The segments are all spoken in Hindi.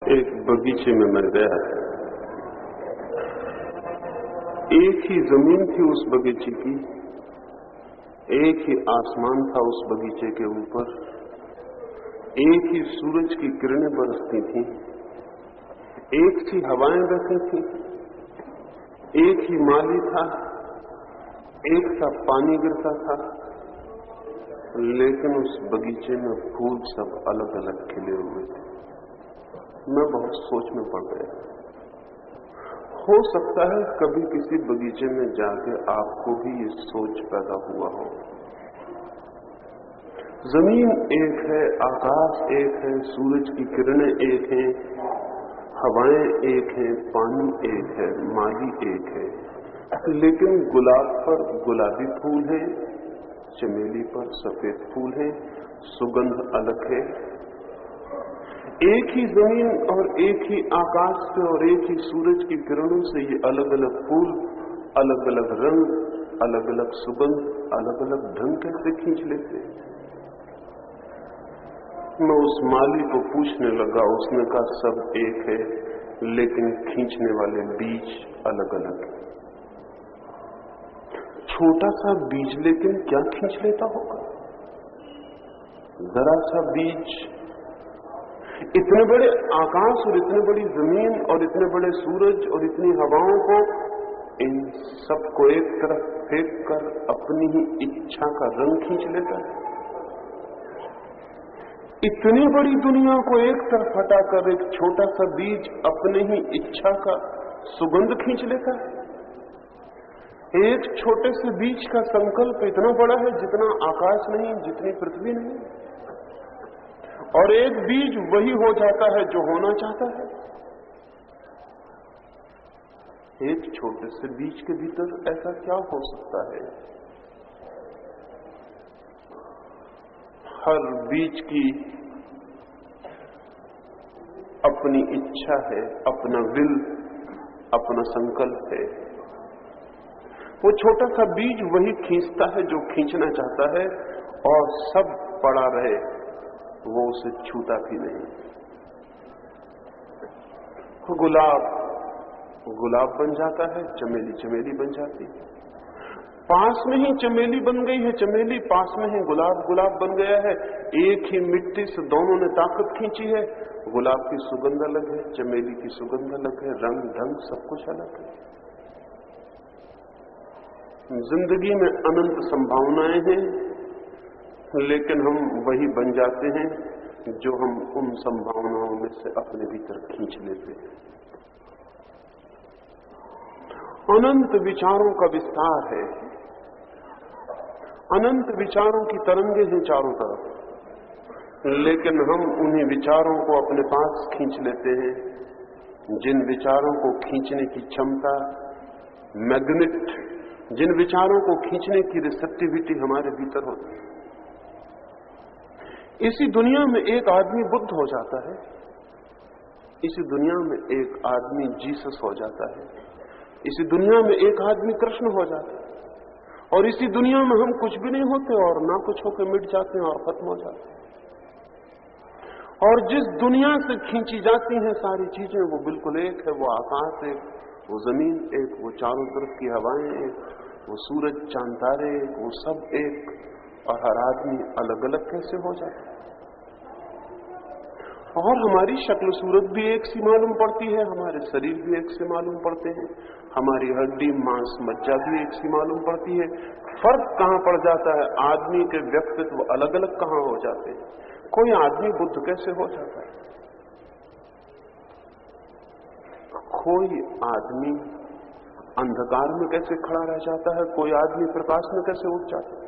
एक बगीचे में मैं गया। एक ही जमीन थी उस बगीचे की, एक ही आसमान था उस बगीचे के ऊपर, एक ही सूरज की किरणें बरसती थी, एक सी हवाएं बहती थी, एक ही माली था, एक सा पानी गिरता था, लेकिन उस बगीचे में फूल सब अलग अलग खिले हुए थे। मैं बहुत सोच में पड़ गया। हो सकता है कभी किसी बगीचे में जाके आपको भी ये सोच पैदा हुआ हो। जमीन एक है, आकाश एक है, सूरज की किरणें एक हैं, हवाएं एक हैं, पानी एक है, माली एक है, लेकिन गुलाब पर गुलाबी फूल है, चमेली पर सफेद फूल है, सुगंध अलग है। एक ही जमीन और एक ही आकाश से और एक ही सूरज की किरणों से ये अलग अलग फूल, अलग अलग रंग, अलग अलग सुगंध, अलग अलग ढंग कैसे खींच लेते। मैं उस माली को पूछने लगा। उसने कहा सब एक है, लेकिन खींचने वाले बीज अलग अलग है। छोटा सा बीज लेकिन क्या खींच लेता होगा? जरा सा बीज इतने बड़े आकाश और इतने बड़ी जमीन और इतने बड़े सूरज और इतनी हवाओं को, इन सबको एक तरफ फेंक कर अपनी ही इच्छा का रंग खींच लेता है। इतनी बड़ी दुनिया को एक तरफ हटाकर एक छोटा सा बीज अपने ही इच्छा का सुगंध खींच लेता है। एक छोटे से बीज का संकल्प इतना बड़ा है जितना आकाश नहीं, जितनी पृथ्वी नहीं, और एक बीज वही हो जाता है जो होना चाहता है। एक छोटे से बीज के भीतर ऐसा क्या हो सकता है? हर बीज की अपनी इच्छा है, अपना विल, अपना संकल्प है। वो छोटा सा बीज वही खींचता है जो खींचना चाहता है, और सब पड़ा रहे वो उसे छूता भी नहीं। गुलाब गुलाब बन जाता है, चमेली चमेली बन जाती है। पास में ही चमेली बन गई है चमेली, पास में ही गुलाब गुलाब बन गया है। एक ही मिट्टी से दोनों ने ताकत खींची है। गुलाब की सुगंध अलग है, चमेली की सुगंध अलग है, रंग ढंग सब कुछ अलग है। जिंदगी में अनंत संभावनाएं हैं, लेकिन हम वही बन जाते हैं जो हम उन संभावनाओं में से अपने भीतर खींच लेते हैं। अनंत विचारों का विस्तार है, अनंत विचारों की तरंगे हैं चारों तरफ, लेकिन हम उन्हीं विचारों को अपने पास खींच लेते हैं जिन विचारों को खींचने की क्षमता, मैग्नेट, जिन विचारों को खींचने की रिसेप्टिविटी हमारे भीतर होती है। इसी दुनिया में एक आदमी बुद्ध हो जाता है, इसी दुनिया में एक आदमी जीसस हो जाता है, इसी दुनिया में एक आदमी कृष्ण हो जाता है, और इसी दुनिया में हम कुछ भी नहीं होते और ना कुछ होकर मिट जाते हैं और खत्म हो जाते हैं। और जिस दुनिया से खींची जाती हैं सारी चीजें वो बिल्कुल एक है। वो आकाश एक, वो जमीन एक, वो चारों तरफ की हवाएं एक, वो सूरज चांद तारे एक, वो सब एक, और हर आदमी अलग अलग कैसे हो जाता है। और हमारी शक्ल सूरत भी एक सी मालूम पड़ती है, हमारे शरीर भी एक से मालूम पड़ते हैं, हमारी हड्डी मांस मज्जा भी एक सी मालूम पड़ती है। फर्क कहां पड़ जाता है? आदमी के व्यक्तित्व अलग अलग कहां हो जाते हैं। कोई आदमी बुद्ध कैसे हो जाता है? कोई आदमी अंधकार में कैसे खड़ा रह जाता है? कोई आदमी प्रकाश में कैसे उठ जाता है?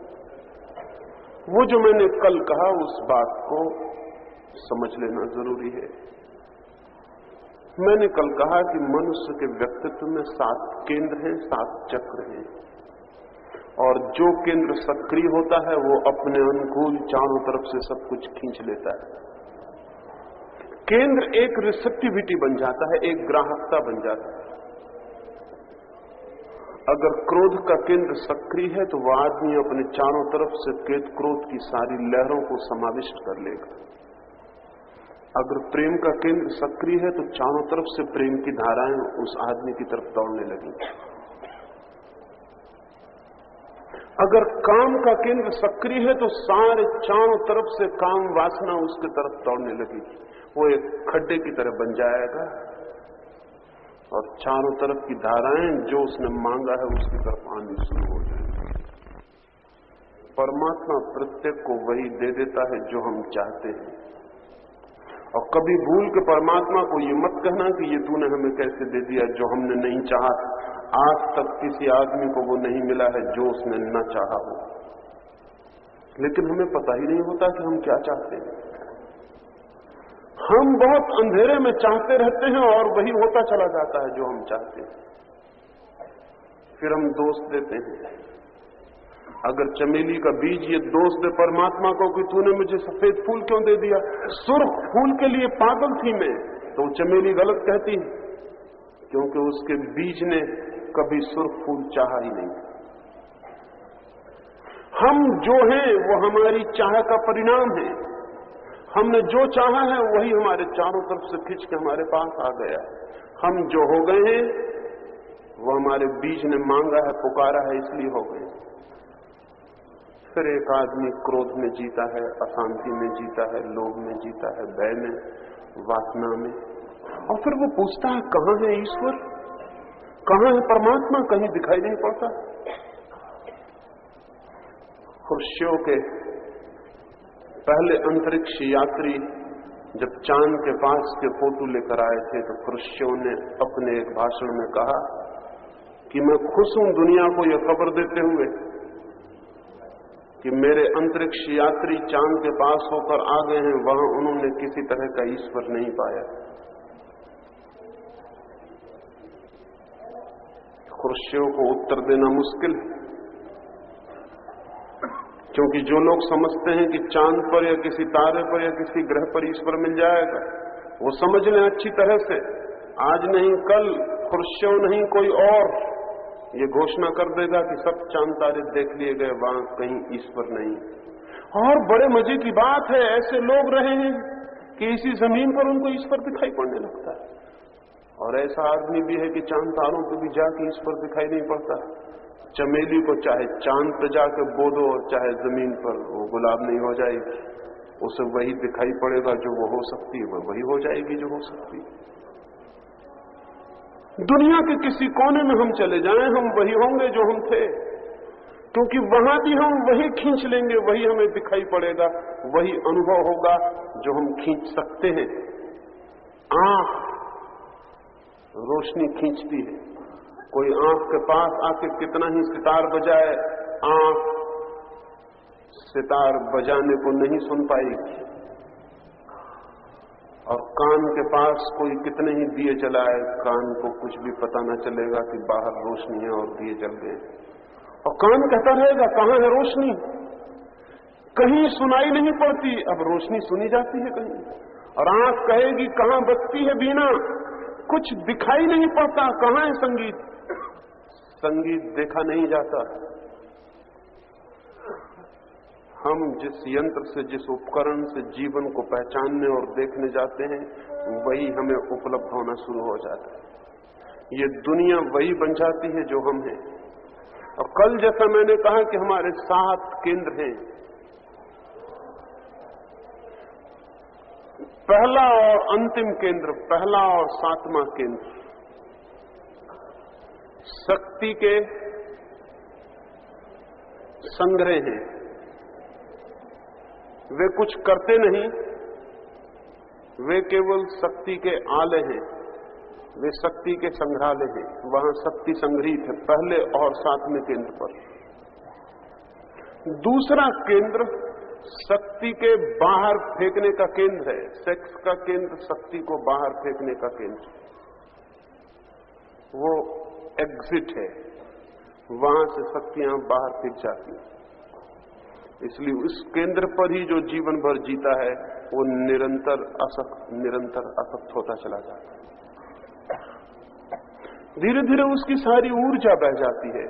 वो जो मैंने कल कहा उस बात को समझ लेना जरूरी है। मैंने कल कहा कि मनुष्य के व्यक्तित्व में 7 केंद्र हैं, 7 चक्र हैं, और जो केंद्र सक्रिय होता है वो अपने अनुकूल चारों तरफ से सब कुछ खींच लेता है। केंद्र एक रिसेप्टिविटी बन जाता है, एक ग्राहकता बन जाता है। अगर क्रोध का केंद्र सक्रिय है तो वह आदमी अपने चारों तरफ से क्रोध की सारी लहरों को समाविष्ट कर लेगा। अगर प्रेम का केंद्र सक्रिय है तो चारों तरफ से प्रेम की धाराएं उस आदमी की तरफ दौड़ने लगी। अगर काम का केंद्र सक्रिय है तो सारे चारों तरफ से काम वासना उसके तरफ दौड़ने लगी। वो एक खड्डे की तरह बन जाएगा और चारों तरफ की धाराएं जो उसने मांगा है उसकी तरफ आनी शुरू हो जाएगी। परमात्मा प्रत्येक को वही दे देता है जो हम चाहते हैं। और कभी भूल के परमात्मा को ये मत कहना कि ये तूने हमें कैसे दे दिया जो हमने नहीं चाहा। आज तक किसी आदमी को वो नहीं मिला है जो उसने न चाहा हो। लेकिन हमें पता ही नहीं होता कि हम क्या चाहते हैं। हम बहुत अंधेरे में चाहते रहते हैं और वही होता चला जाता है जो हम चाहते हैं। फिर हम दोष देते हैं। अगर चमेली का बीज ये दोष दे परमात्मा को कि तूने मुझे सफेद फूल क्यों दे दिया, सुर्ख फूल के लिए पागल थी मैं, तो चमेली गलत कहती है, क्योंकि उसके बीज ने कभी सुर्ख फूल चाहा ही नहीं। हम जो हैं वो हमारी चाह का परिणाम है। हमने जो चाहा है वही हमारे चारों तरफ से खिंच के हमारे पास आ गया। हम जो हो गए हैं वो हमारे बीज ने मांगा है, पुकारा है, इसलिए हो गए। फिर एक आदमी क्रोध में जीता है, अशांति में जीता है, लोभ में जीता है, भय में, वासना में, और फिर वो पूछता है कहां है ईश्वर, कहां है परमात्मा, कहीं दिखाई नहीं पड़ता। खुर्शियों के पहले अंतरिक्ष यात्री जब चांद के पास के फोटो लेकर आए थे तो खुर्शियों ने अपने एक भाषण में कहा कि मैं खुश हूं दुनिया को यह खबर देते हुए कि मेरे अंतरिक्ष यात्री चांद के पास होकर आ गए हैं, वहां उन्होंने किसी तरह का ईश्वर नहीं पाया। खुर्शियों को उत्तर देना मुश्किल है, क्योंकि जो लोग समझते हैं कि चांद पर या किसी तारे पर या किसी ग्रह पर ईश्वर मिल जाएगा, वो समझ लें अच्छी तरह से, आज नहीं कल खुर्शियों नहीं कोई और ये घोषणा कर देगा कि सब चांद तारे देख लिए गए, वहां कहीं ईश्वर नहीं। और बड़े मजे की बात है, ऐसे लोग रहे हैं कि इसी जमीन पर उनको ईश्वर दिखाई पड़ने लगता है, और ऐसा आदमी भी है कि चांद तारों पर भी जाके ईश्वर दिखाई नहीं पड़ता। चमेली को चाहे चांद पर जाके बो दो और चाहे जमीन पर, वो गुलाब नहीं हो जाएगी, उसे वही दिखाई पड़ेगा जो वो हो सकती है, वही हो जाएगी जो हो सकती है। दुनिया के किसी कोने में हम चले जाएं, हम वही होंगे जो हम थे, क्योंकि वहां भी हम वही खींच लेंगे, वही हमें दिखाई पड़ेगा, वही अनुभव होगा जो हम खींच सकते हैं। आंख रोशनी खींचती है, कोई आंख के पास आके कितना ही सितार बजाए, आंख सितार बजाने को नहीं सुन पाएगी, और कान के पास कोई कितने ही दिए जलाए, कान को कुछ भी पता न चलेगा कि बाहर रोशनी है और दिए जल गए। और कान कहता रहेगा कहां है रोशनी, कहीं सुनाई नहीं पड़ती, अब रोशनी सुनी जाती है कहीं। और आंख कहेगी कहां बजती है बीना, कुछ दिखाई नहीं पड़ता, कहां है संगीत, संगीत देखा नहीं जाता। हम जिस यंत्र से, जिस उपकरण से जीवन को पहचानने और देखने जाते हैं, वही हमें उपलब्ध होना शुरू हो जाता है। ये दुनिया वही बन जाती है जो हम हैं। और कल जैसा मैंने कहा कि हमारे 7 केंद्र हैं, पहला और अंतिम केंद्र, पहला और 7वां केंद्र शक्ति के संग्रह हैं। वे कुछ करते नहीं, वे केवल शक्ति के आले हैं, वे शक्ति के संग्रहालय हैं, वहां शक्ति संग्रहित है पहले और 7वें केंद्र पर। दूसरा केंद्र शक्ति के बाहर फेंकने का केंद्र है, सेक्स का केंद्र शक्ति को बाहर फेंकने का केंद्र, वो एग्जिट है, वहां से शक्तियां बाहर फेंक जाती हैं। इसलिए उस केंद्र पर ही जो जीवन भर जीता है वो निरंतर असक्त होता चला जाता है। धीरे धीरे उसकी सारी ऊर्जा बह जाती है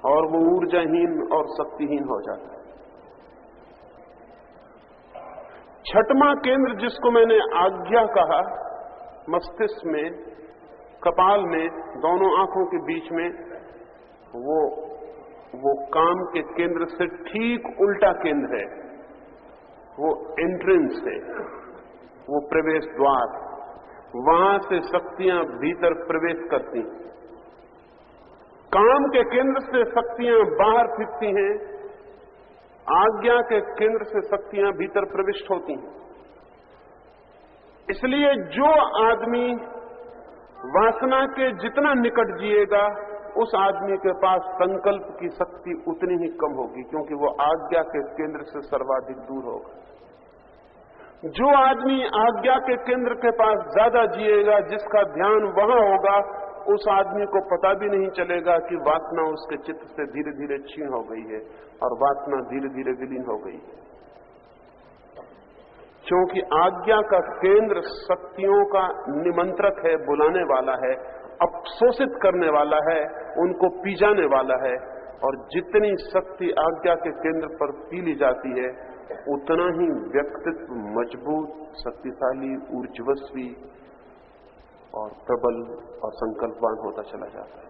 और वो ऊर्जाहीन और शक्तिहीन हो जाता है। छठवां केंद्र जिसको मैंने आज्ञा कहा, मस्तिष्क में, कपाल में, दोनों आंखों के बीच में, वो काम के केंद्र से ठीक उल्टा केंद्र है। वो एंट्रेंस है, वो प्रवेश द्वार, वहां से शक्तियां भीतर प्रवेश करती हैं। काम के केंद्र से शक्तियां बाहर फिरती हैं, आज्ञा के केंद्र से शक्तियां भीतर प्रविष्ट होती हैं। इसलिए जो आदमी वासना के जितना निकट जिएगा, उस आदमी के पास संकल्प की शक्ति उतनी ही कम होगी, क्योंकि वो आज्ञा के केंद्र से सर्वाधिक दूर होगा। जो आदमी आज्ञा के केंद्र के पास ज्यादा जिएगा, जिसका ध्यान वहां होगा, उस आदमी को पता भी नहीं चलेगा कि वासना उसके चित्त से धीरे धीरे क्षीण हो गई है और वासना धीरे धीरे विलीन हो गई है। क्योंकि आज्ञा का केंद्र शक्तियों का निमंत्रक है, बुलाने वाला है, अवशोषित करने वाला है, उनको पी जाने वाला है। और जितनी शक्ति आज्ञा के केंद्र पर पी ली जाती है, उतना ही व्यक्तित्व मजबूत, शक्तिशाली, ऊर्जस्वी और प्रबल और संकल्पवान होता चला जाता है।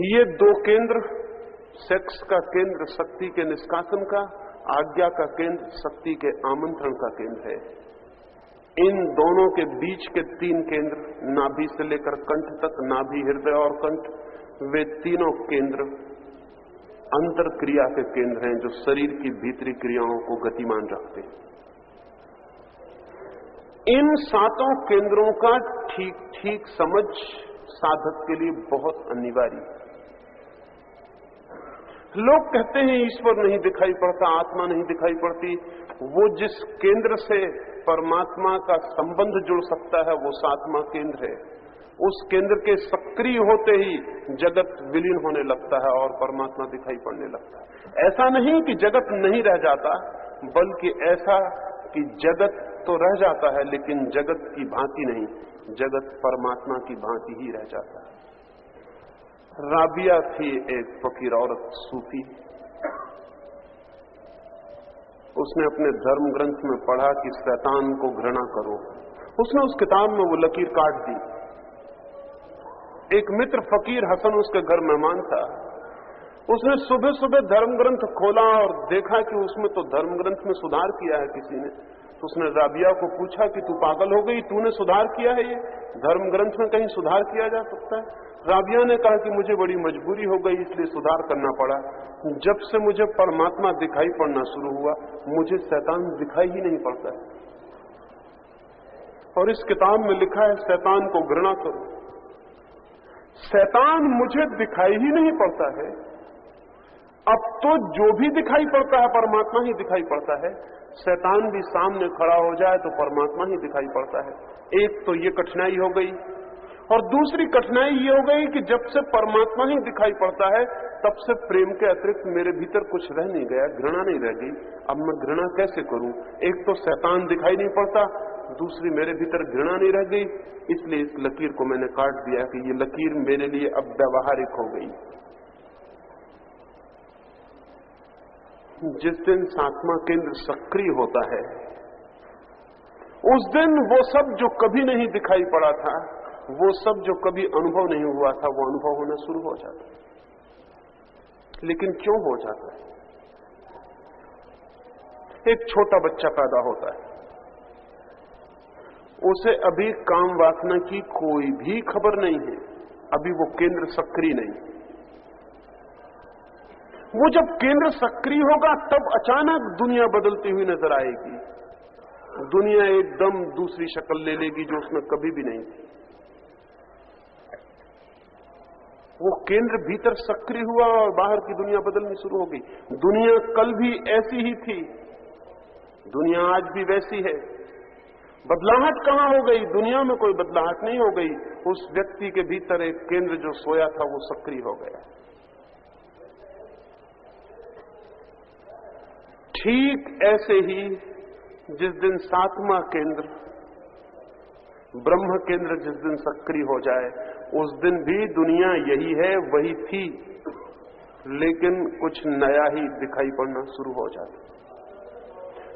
ये दो केंद्र, सेक्स का केंद्र शक्ति के निष्कासन का, आज्ञा का केंद्र शक्ति के आमंत्रण का केंद्र है। इन दोनों के बीच के तीन केंद्र, नाभि से लेकर कंठ तक, नाभि, हृदय और कंठ, वे तीनों केंद्र अंतर क्रिया के केंद्र हैं, जो शरीर की भीतरी क्रियाओं को गतिमान रखते हैं। इन सातों केंद्रों का ठीक ठीक समझ साधक के लिए बहुत अनिवार्य है। लोग कहते हैं ईश्वर नहीं दिखाई पड़ता, आत्मा नहीं दिखाई पड़ती। वो जिस केंद्र से परमात्मा का संबंध जुड़ सकता है, वो सातवां केंद्र है। उस केंद्र के सक्रिय होते ही जगत विलीन होने लगता है और परमात्मा दिखाई पड़ने लगता है। ऐसा नहीं कि जगत नहीं रह जाता, बल्कि ऐसा कि जगत तो रह जाता है, लेकिन जगत की भांति नहीं, जगत परमात्मा की भांति ही रह जाता है। राबिया थी एक फकीर औरत, सूफी। उसने अपने धर्म ग्रंथ में पढ़ा कि शैतान को घृणा करो। उसने उस किताब में वो लकीर काट दी। एक मित्र फकीर हसन उसके घर मेहमान था। उसने सुबह सुबह धर्म ग्रंथ खोला और देखा कि उसमें तो धर्म ग्रंथ में सुधार किया है किसी ने। तो उसने राबिया को पूछा कि तू पागल हो गई, तूने सुधार किया है? ये धर्म ग्रंथ में कहीं सुधार किया जा सकता है? राबिया ने कहा कि मुझे बड़ी मजबूरी हो गई, इसलिए सुधार करना पड़ा। जब से मुझे परमात्मा दिखाई पड़ना शुरू हुआ, मुझे शैतान दिखाई ही नहीं पड़ता है। और इस किताब में लिखा है शैतान को घृणा करो। शैतान मुझे दिखाई ही नहीं पड़ता है। अब तो जो भी दिखाई पड़ता है परमात्मा ही दिखाई पड़ता है। शैतान भी सामने खड़ा हो जाए तो परमात्मा ही दिखाई पड़ता है। एक तो ये कठिनाई हो गई, और दूसरी कठिनाई ये हो गई कि जब से परमात्मा ही दिखाई पड़ता है, तब से प्रेम के अतिरिक्त मेरे भीतर कुछ रह नहीं गया, घृणा नहीं रह गई। अब मैं घृणा कैसे करूं? एक तो शैतान दिखाई नहीं पड़ता, दूसरी मेरे भीतर घृणा नहीं रह गई। इसलिए इस लकीर को मैंने काट दिया कि ये लकीर मेरे लिए अब व्यावहारिक हो गई। जिस दिन सातवां केंद्र सक्रिय होता है, उस दिन वो सब जो कभी नहीं दिखाई पड़ा था, वो सब जो कभी अनुभव नहीं हुआ था, वो अनुभव होना शुरू हो जाता है। लेकिन क्यों हो जाता है? एक छोटा बच्चा पैदा होता है, उसे अभी काम वासना की कोई भी खबर नहीं है, अभी वो केंद्र सक्रिय नहीं। वो जब केंद्र सक्रिय होगा, तब अचानक दुनिया बदलती हुई नजर आएगी। दुनिया एकदम दूसरी शक्ल ले लेगी जो उसमें कभी भी नहीं थी। वो केंद्र भीतर सक्रिय हुआ और बाहर की दुनिया बदलनी शुरू हो गई। दुनिया कल भी ऐसी ही थी, दुनिया आज भी वैसी है। बदलाहट कहां हो गई? दुनिया में कोई बदलाहट नहीं हो गई। उस व्यक्ति के भीतर एक केंद्र जो सोया था, वो सक्रिय हो गया। ठीक ऐसे ही जिस दिन सातवां केंद्र, ब्रह्म केंद्र जिस दिन सक्रिय हो जाए, उस दिन भी दुनिया यही है, वही थी, लेकिन कुछ नया ही दिखाई पड़ना शुरू हो जाता।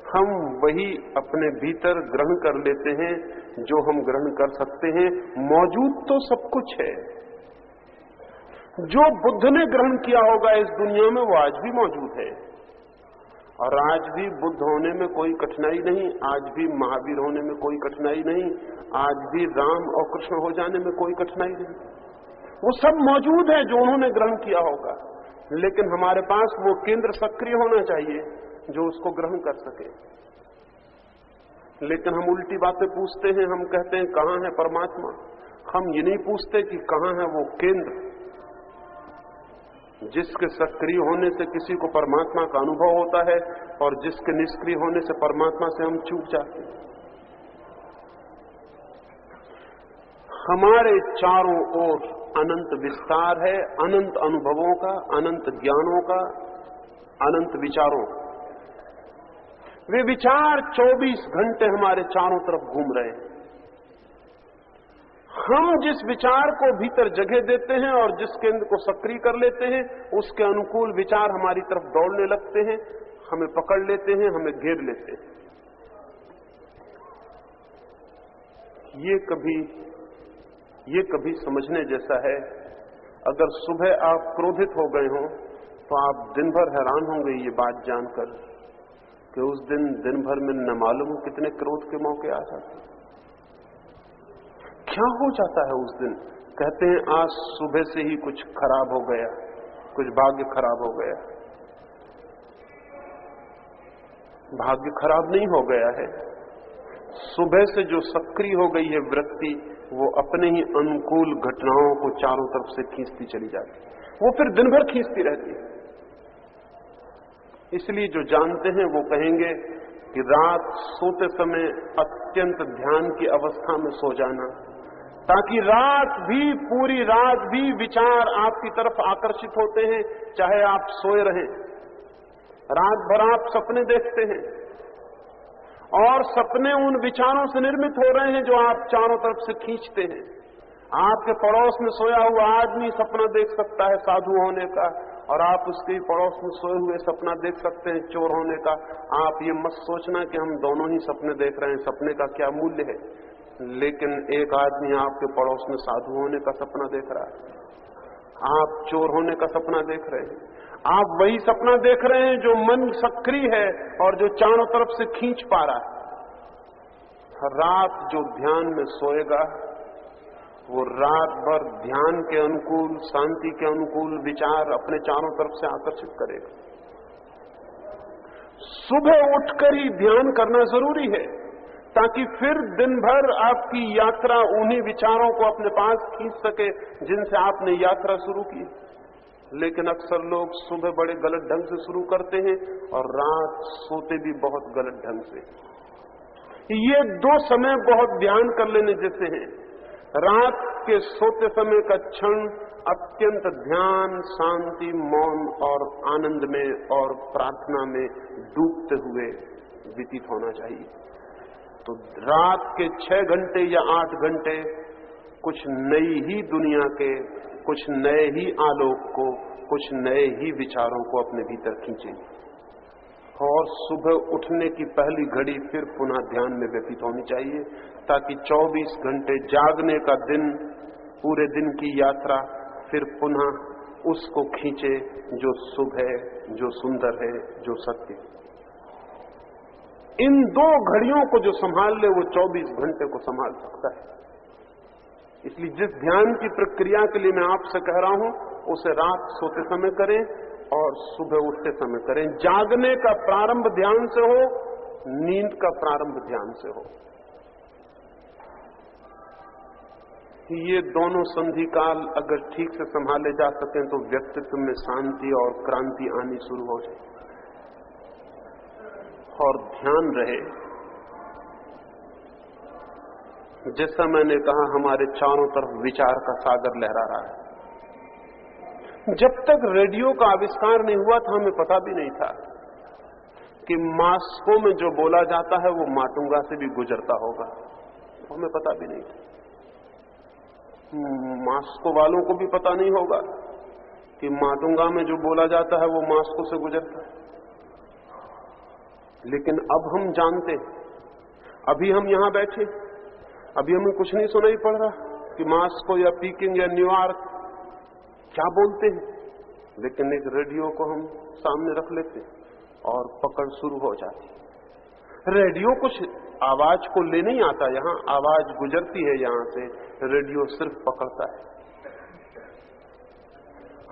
हम वही अपने भीतर ग्रहण कर लेते हैं जो हम ग्रहण कर सकते हैं। मौजूद तो सब कुछ है। जो बुद्ध ने ग्रहण किया होगा इस दुनिया में वो आज भी मौजूद है, और आज भी बुद्ध होने में कोई कठिनाई नहीं, आज भी महावीर होने में कोई कठिनाई नहीं, आज भी राम और कृष्ण हो जाने में कोई कठिनाई नहीं। वो सब मौजूद है जो उन्होंने ग्रहण किया होगा, लेकिन हमारे पास वो केंद्र सक्रिय होना चाहिए जो उसको ग्रहण कर सके। लेकिन हम उल्टी बातें पूछते हैं। हम कहते हैं कहां है परमात्मा। हम ये नहीं पूछते कि कहां है वो केंद्र जिसके सक्रिय होने से किसी को परमात्मा का अनुभव होता है और जिसके निष्क्रिय होने से परमात्मा से हम चूक जाते हैं। हमारे चारों ओर अनंत विस्तार है, अनंत अनुभवों का, अनंत ज्ञानों का, अनंत विचारों का। वे विचार 24 घंटे हमारे चारों तरफ घूम रहे हैं। हम जिस विचार को भीतर जगह देते हैं और जिस केंद्र को सक्रिय कर लेते हैं, उसके अनुकूल विचार हमारी तरफ दौड़ने लगते हैं, हमें पकड़ लेते हैं, हमें घेर लेते हैं। ये कभी समझने जैसा है। अगर सुबह आप क्रोधित हो गए हों तो आप दिन भर हैरान होंगे ये बात जानकर कि उस दिन भर में न मालूम कितने क्रोध के मौके आ जाते हैं। क्या हो जाता है उस दिन? कहते हैं आज सुबह से ही कुछ खराब हो गया, कुछ भाग्य खराब हो गया। भाग्य खराब नहीं हो गया है। सुबह से जो सक्रिय हो गई है वृत्ति, वो अपने ही अनुकूल घटनाओं को चारों तरफ से खींचती चली जाती है। वो फिर दिन भर खींचती रहती है। इसलिए जो जानते हैं वो कहेंगे कि रात सोते समय अत्यंत ध्यान की अवस्था में सो जाना, ताकि पूरी रात भी विचार आपकी तरफ आकर्षित होते हैं, चाहे आप सोए रहें। रात भर आप सपने देखते हैं और सपने उन विचारों से निर्मित हो रहे हैं जो आप चारों तरफ से खींचते हैं। आपके पड़ोस में सोया हुआ आदमी सपना देख सकता है साधु होने का, और आप उसके पड़ोस में सोए हुए सपना देख सकते हैं चोर होने का। आप ये मत सोचना कि हम दोनों ही सपने देख रहे हैं, सपने का क्या मूल्य है। लेकिन एक आदमी आपके पड़ोस में साधु होने का सपना देख रहा है, आप चोर होने का सपना देख रहे हैं। आप वही सपना देख रहे हैं जो मन सक्रिय है और जो चारों तरफ से खींच पा रहा है। रात जो ध्यान में सोएगा वो रात भर ध्यान के अनुकूल, शांति के अनुकूल विचार अपने चारों तरफ से आकर्षित करेगा। सुबह उठकर ही ध्यान करना जरूरी है, ताकि फिर दिन भर आपकी यात्रा उन्हीं विचारों को अपने पास खींच सके जिनसे आपने यात्रा शुरू की। लेकिन अक्सर लोग सुबह बड़े गलत ढंग से शुरू करते हैं और रात सोते भी बहुत गलत ढंग से। ये दो समय बहुत ध्यान कर लेने जैसे हैं। रात के सोते समय का क्षण अत्यंत ध्यान, शांति, मौन और आनंद में और प्रार्थना में डूबते हुए व्यतीत होना चाहिए। तो रात के 6 घंटे या 8 घंटे कुछ नई ही दुनिया के, कुछ नए ही आलोक को, कुछ नए ही विचारों को अपने भीतर खींचें, और सुबह उठने की पहली घड़ी फिर पुनः ध्यान में व्यतीत होनी चाहिए, ताकि 24 घंटे जागने का दिन, पूरे दिन की यात्रा फिर पुनः उसको खींचे जो शुभ है, जो सुंदर है, जो सत्य है। इन 2 घड़ियों को जो संभाल ले वो 24 घंटे को संभाल सकता है। इसलिए जिस ध्यान की प्रक्रिया के लिए मैं आपसे कह रहा हूं, उसे रात सोते समय करें और सुबह उठते समय करें। जागने का प्रारंभ ध्यान से हो, नींद का प्रारंभ ध्यान से हो। ये दोनों संधि काल अगर ठीक से संभाले जा सकें तो व्यक्तित्व में शांति और क्रांति आनी शुरू हो जाए। और ध्यान रहे, जैसा मैंने कहा, हमारे चारों तरफ विचार का सागर लहरा रहा है। जब तक रेडियो का आविष्कार नहीं हुआ था, हमें पता भी नहीं था कि मास्को में जो बोला जाता है वो माटुंगा से भी गुजरता होगा। हमें पता भी नहीं था। मास्को वालों को भी पता नहीं होगा कि माटुंगा में जो बोला जाता है वो मास्को से गुजरता है। लेकिन अब हम जानते हैं, अभी हम यहां बैठे, अभी हमें कुछ नहीं सुनाई पड़ रहा कि मास्को या पीकिंग या न्यूयॉर्क क्या बोलते हैं, लेकिन एक रेडियो को हम सामने रख लेते और पकड़ शुरू हो जाती। रेडियो कुछ आवाज को ले नहीं आता, यहां आवाज गुजरती है यहां से, रेडियो सिर्फ पकड़ता है।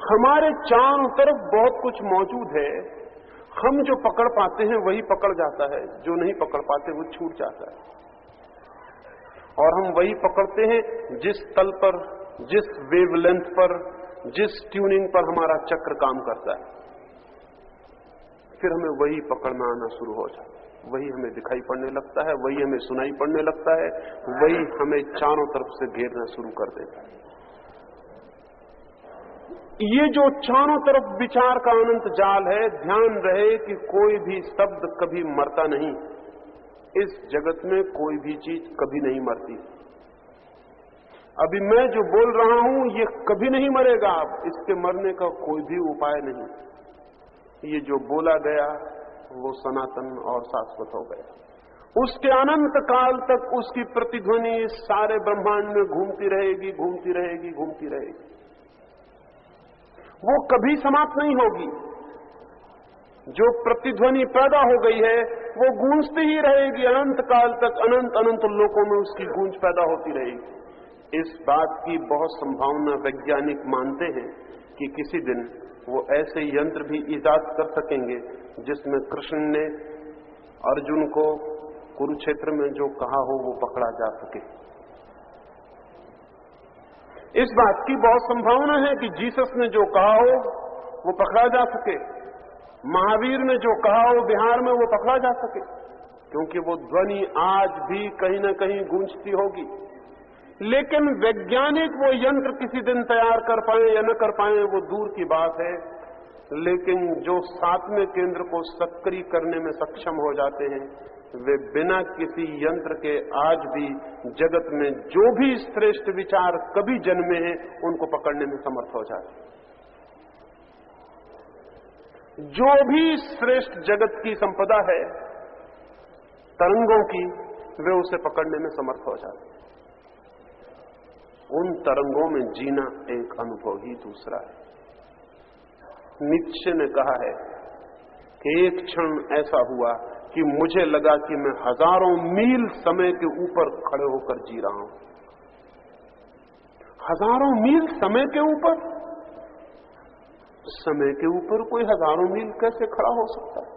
हमारे चारों तरफ बहुत कुछ मौजूद है, हम जो पकड़ पाते हैं वही पकड़ जाता है, जो नहीं पकड़ पाते वो छूट जाता है। और हम वही पकड़ते हैं जिस तल पर, जिस वेवलेंथ पर, जिस ट्यूनिंग पर हमारा चक्र काम करता है, फिर हमें वही पकड़ में आना शुरू हो जाता है, वही हमें दिखाई पड़ने लगता है, वही हमें सुनाई पड़ने लगता है, वही हमें चारों तरफ से घेरना शुरू कर देता है। ये जो चारों तरफ विचार का अनंत जाल है, ध्यान रहे कि कोई भी शब्द कभी मरता नहीं। इस जगत में कोई भी चीज कभी नहीं मरती। अभी मैं जो बोल रहा हूं ये कभी नहीं मरेगा, इसके मरने का कोई भी उपाय नहीं। ये जो बोला गया वो सनातन और शाश्वत हो गया। उसके अनंत काल तक उसकी प्रतिध्वनि इस सारे ब्रह्मांड में घूमती रहेगी, घूमती रहेगी, घूमती रहेगी। वो कभी समाप्त नहीं होगी। जो प्रतिध्वनि पैदा हो गई है वो गूंजती ही रहेगी अनंत काल तक, अनंत अनंत लोकों में उसकी गूंज पैदा होती रहेगी। इस बात की बहुत संभावना वैज्ञानिक मानते हैं कि किसी दिन वो ऐसे यंत्र भी ईजाद कर सकेंगे जिसमें कृष्ण ने अर्जुन को कुरुक्षेत्र में जो कहा हो वो पकड़ा जा सके। इस बात की बहुत संभावना है कि जीसस ने जो कहा हो वो पकड़ा जा सके, महावीर ने जो कहा हो बिहार में वो पकड़ा जा सके, क्योंकि वो ध्वनि आज भी कहीं न कहीं गूंजती होगी। लेकिन वैज्ञानिक वो यंत्र किसी दिन तैयार कर पाए या न कर पाए वो दूर की बात है, लेकिन जो सातवें केंद्र को सक्रिय करने में सक्षम हो जाते हैं वे बिना किसी यंत्र के आज भी जगत में जो भी श्रेष्ठ विचार कभी जन्मे हैं उनको पकड़ने में समर्थ हो जाते हैं। जो भी श्रेष्ठ जगत की संपदा है तरंगों की, वे उसे पकड़ने में समर्थ हो जाते हैं। उन तरंगों में जीना एक अनुभव ही दूसरा है। नीत्शे ने कहा है कि एक क्षण ऐसा हुआ कि मुझे लगा कि मैं हजारों मील समय के ऊपर खड़े होकर जी रहा हूं। हजारों मील समय के ऊपर? समय के ऊपर कोई हजारों मील कैसे खड़ा हो सकता है?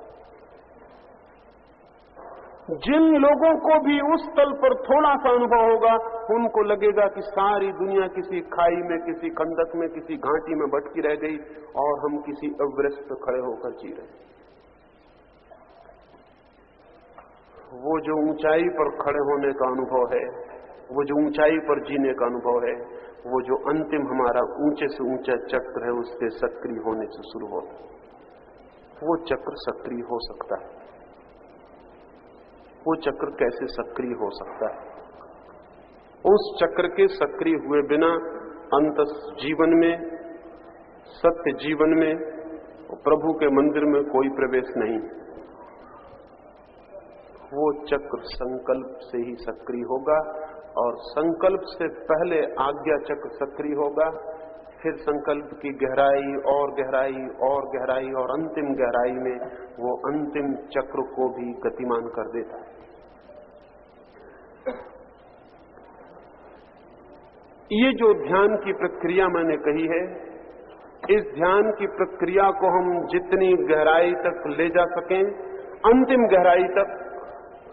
जिन लोगों को भी उस तल पर थोड़ा सा अनुभव होगा उनको लगेगा कि सारी दुनिया किसी खाई में, किसी खंडक में, किसी घाटी में भटकी रह गई और हम किसी एवरेस्ट पर खड़े होकर जी रहे हैं। वो जो ऊंचाई पर खड़े होने का अनुभव है, वो जो ऊंचाई पर जीने का अनुभव है, वो जो अंतिम हमारा ऊंचे से ऊंचा चक्र है उसके सक्रिय होने से शुरू होता है। वो चक्र सक्रिय हो सकता है। वो चक्र कैसे सक्रिय हो सकता है? उस चक्र के सक्रिय हुए बिना अंतस जीवन में, सत्य जीवन में, प्रभु के मंदिर में कोई प्रवेश नहीं। वो चक्र संकल्प से ही सक्रिय होगा और संकल्प से पहले आज्ञा चक्र सक्रिय होगा, फिर संकल्प की गहराई और गहराई और गहराई और अंतिम गहराई में वो अंतिम चक्र को भी गतिमान कर देता है। ये जो ध्यान की प्रक्रिया मैंने कही है, इस ध्यान की प्रक्रिया को हम जितनी गहराई तक ले जा सकें, अंतिम गहराई तक,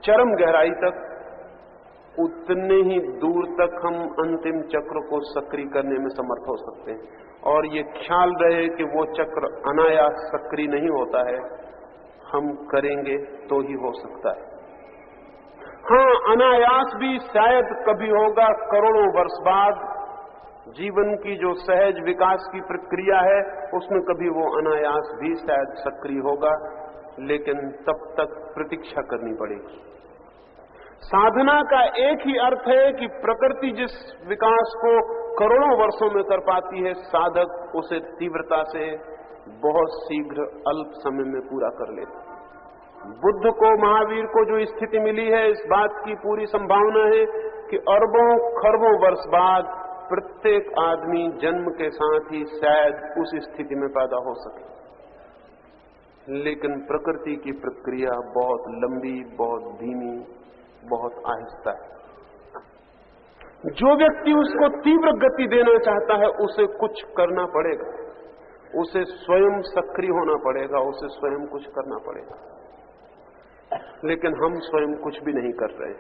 चरम गहराई तक, उतने ही दूर तक हम अंतिम चक्र को सक्रिय करने में समर्थ हो सकते हैं। और ये ख्याल रहे कि वो चक्र अनायास सक्रिय नहीं होता है, हम करेंगे तो ही हो सकता है। हाँ, अनायास भी शायद कभी होगा करोड़ों वर्ष बाद। जीवन की जो सहज विकास की प्रक्रिया है उसमें कभी वो अनायास भी शायद सक्रिय होगा, लेकिन तब तक प्रतीक्षा करनी पड़ेगी। साधना का एक ही अर्थ है कि प्रकृति जिस विकास को करोड़ों वर्षों में कर पाती है, साधक उसे तीव्रता से बहुत शीघ्र अल्प समय में पूरा कर लेता। बुद्ध को, महावीर को जो स्थिति मिली है, इस बात की पूरी संभावना है कि अरबों खरबों वर्ष बाद प्रत्येक आदमी जन्म के साथ ही शायद उस स्थिति में पैदा हो सके। लेकिन प्रकृति की प्रक्रिया बहुत लंबी, बहुत धीमी, बहुत आहिस्ता है। जो व्यक्ति उसको तीव्र गति देना चाहता है, उसे कुछ करना पड़ेगा, उसे स्वयं सक्रिय होना पड़ेगा, उसे स्वयं कुछ करना पड़ेगा। लेकिन हम स्वयं कुछ भी नहीं कर रहे।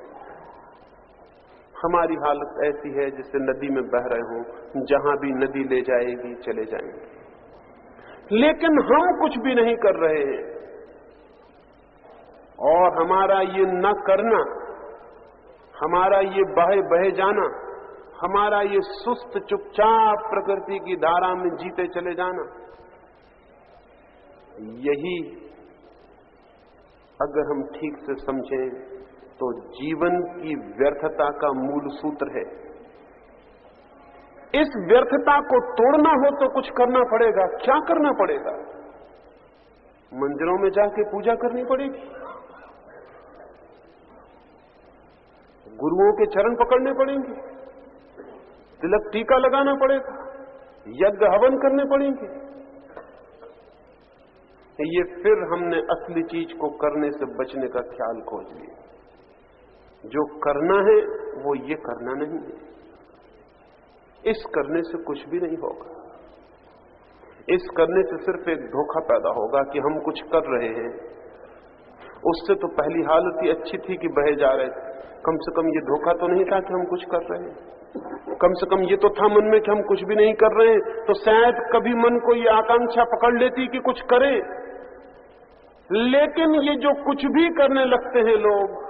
हमारी हालत ऐसी है जैसे नदी में बह रहे हों, जहां भी नदी ले जाएगी चले जाएंगे, लेकिन हम कुछ भी नहीं कर रहे हैं। और हमारा ये न करना, हमारा ये बहे जाना, हमारा ये सुस्त चुपचाप प्रकृति की धारा में जीते चले जाना, यही अगर हम ठीक से समझें तो जीवन की व्यर्थता का मूल सूत्र है। इस व्यर्थता को तोड़ना हो तो कुछ करना पड़ेगा। क्या करना पड़ेगा? मंदिरों में जाके पूजा करनी पड़ेगी, गुरुओं के चरण पकड़ने पड़ेंगे, तिलक टीका लगाना पड़ेगा, यज्ञ हवन करने पड़ेंगे। ये फिर हमने असली चीज को करने से बचने का ख्याल खोज लिया। जो करना है वो ये करना नहीं है। इस करने से कुछ भी नहीं होगा। इस करने से सिर्फ एक धोखा पैदा होगा कि हम कुछ कर रहे हैं। उससे तो पहली हालत ही अच्छी थी कि बहे जा रहे थे। कम से कम ये धोखा तो नहीं था कि हम कुछ कर रहे हैं। कम से कम ये तो था मन में कि हम कुछ भी नहीं कर रहे हैं। तो शायद कभी मन को ये आकांक्षा पकड़ लेती कि कुछ करें। लेकिन ये जो कुछ भी करने लगते हैं लोग,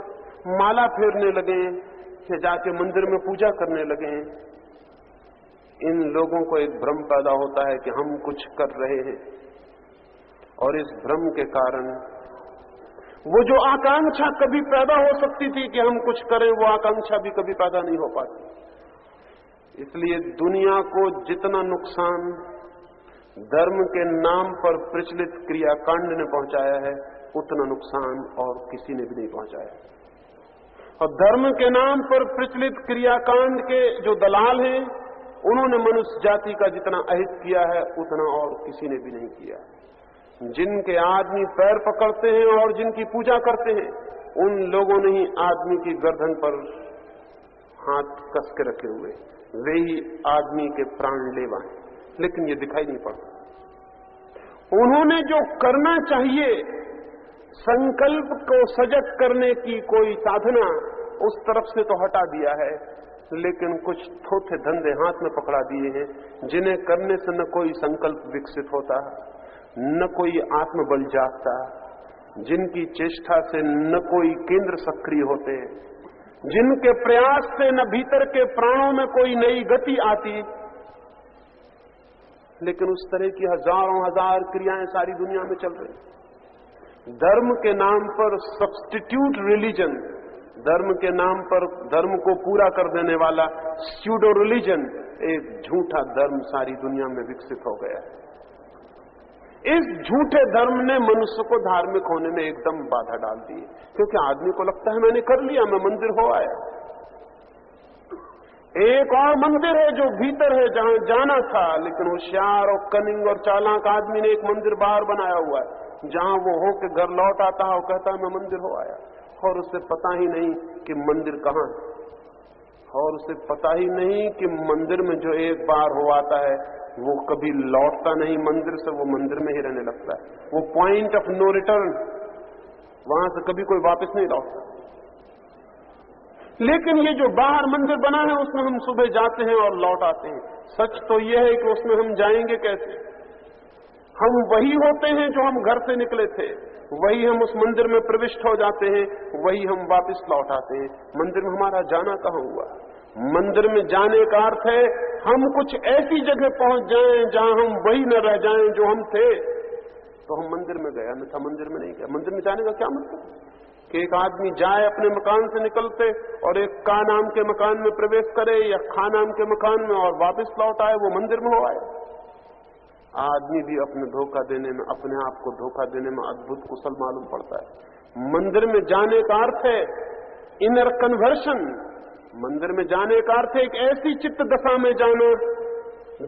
माला फेरने लगे या जाके मंदिर में पूजा करने लगे, इन लोगों को एक भ्रम पैदा होता है कि हम कुछ कर रहे हैं। और इस भ्रम के कारण वो जो आकांक्षा कभी पैदा हो सकती थी कि हम कुछ करें, वो आकांक्षा भी कभी पैदा नहीं हो पाती। इसलिए दुनिया को जितना नुकसान धर्म के नाम पर प्रचलित क्रियाकांड ने पहुंचाया है, उतना नुकसान और किसी ने भी नहीं पहुंचाया। और धर्म के नाम पर प्रचलित क्रियाकांड के जो दलाल हैं, उन्होंने मनुष्य जाति का जितना अहित किया है, उतना और किसी ने भी नहीं किया। जिनके आदमी पैर पकड़ते हैं और जिनकी पूजा करते हैं, उन लोगों ने ही आदमी की गर्दन पर हाथ कस के रखे हुए, वे ही आदमी के प्राण लेवा हैं। लेकिन ये दिखाई नहीं पड़ता। उन्होंने जो करना चाहिए, संकल्प को सजग करने की कोई साधना, उस तरफ से तो हटा दिया है। लेकिन कुछ थोथे धंधे हाथ में पकड़ा दिए हैं, जिन्हें करने से न कोई संकल्प विकसित होता, न कोई आत्मबल जागता, जिनकी चेष्टा से न कोई केंद्र सक्रिय होते, जिनके प्रयास से न भीतर के प्राणों में कोई नई गति आती। लेकिन उस तरह की हजारों हजार क्रियाएं सारी दुनिया में चल रही। धर्म के नाम पर सब्स्टिट्यूट रिलीजन, धर्म के नाम पर धर्म को पूरा कर देने वाला स्यूडो रिलीजन, एक झूठा धर्म सारी दुनिया में विकसित हो गया है। इस झूठे धर्म ने मनुष्य को धार्मिक होने में एकदम बाधा डाल दी, क्योंकि आदमी को लगता है मैंने कर लिया, मैं मंदिर हो आया। एक और मंदिर है जो भीतर है, जहां जाना था, लेकिन होशियार और कनिंग और चालाक आदमी ने एक मंदिर बाहर बनाया हुआ है, जहां वो होके घर लौट आता है और कहता है मैं मंदिर हो आया। और उसे पता ही नहीं कि मंदिर कहां है, और उसे पता ही नहीं कि मंदिर में जो एक बार हो आता है वो कभी लौटता नहीं मंदिर से, वो मंदिर में ही रहने लगता है। वो पॉइंट ऑफ नो रिटर्न, वहां से कभी कोई वापस नहीं लौटता। लेकिन ये जो बाहर मंदिर बना है, उसमें हम सुबह जाते हैं और लौट आते हैं। सच तो यह है कि उसमें हम जाएंगे कैसे? हम वही होते हैं जो हम घर से निकले थे, वही हम उस मंदिर में प्रविष्ट हो जाते हैं, वही हम वापस लौट आते हैं। मंदिर में हमारा जाना कहां हुआ? मंदिर में जाने का अर्थ है हम कुछ ऐसी जगह पहुंच जाएं जहां हम वही न रह जाएं जो हम थे, तो हम मंदिर में गए, अन्यथा मंदिर में नहीं गया। मंदिर में जाने का क्या मतलब कि एक आदमी जाए अपने मकान से निकलते और एक का नाम के मकान में प्रवेश करे या खा नाम के मकान में और वापस लौट आए, वो मंदिर में हो आए। आदमी भी अपने धोखा देने में, अपने आप को धोखा देने में अद्भुत कुशल मालूम पड़ता है। मंदिर में जाने का अर्थ है इनर कन्वर्शन। मंदिर में जाने का अर्थ है एक ऐसी चित्त दशा में जाना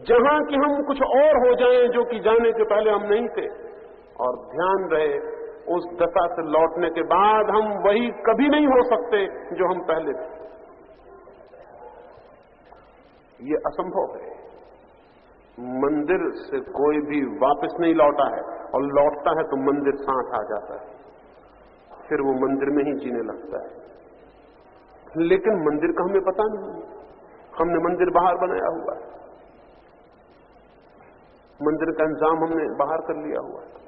जहां कि हम कुछ और हो जाएं जो कि जाने के पहले हम नहीं थे। और ध्यान रहे, उस दशा से लौटने के बाद हम वही कभी नहीं हो सकते जो हम पहले थे। ये असंभव है। मंदिर से कोई भी वापस नहीं लौटा है, और लौटता है तो मंदिर साथ आ जाता है, फिर वो मंदिर में ही जीने लगता है। लेकिन मंदिर का हमें पता नहीं। हमने मंदिर बाहर बनाया हुआ है, मंदिर का इंतजाम हमने बाहर कर लिया हुआ है।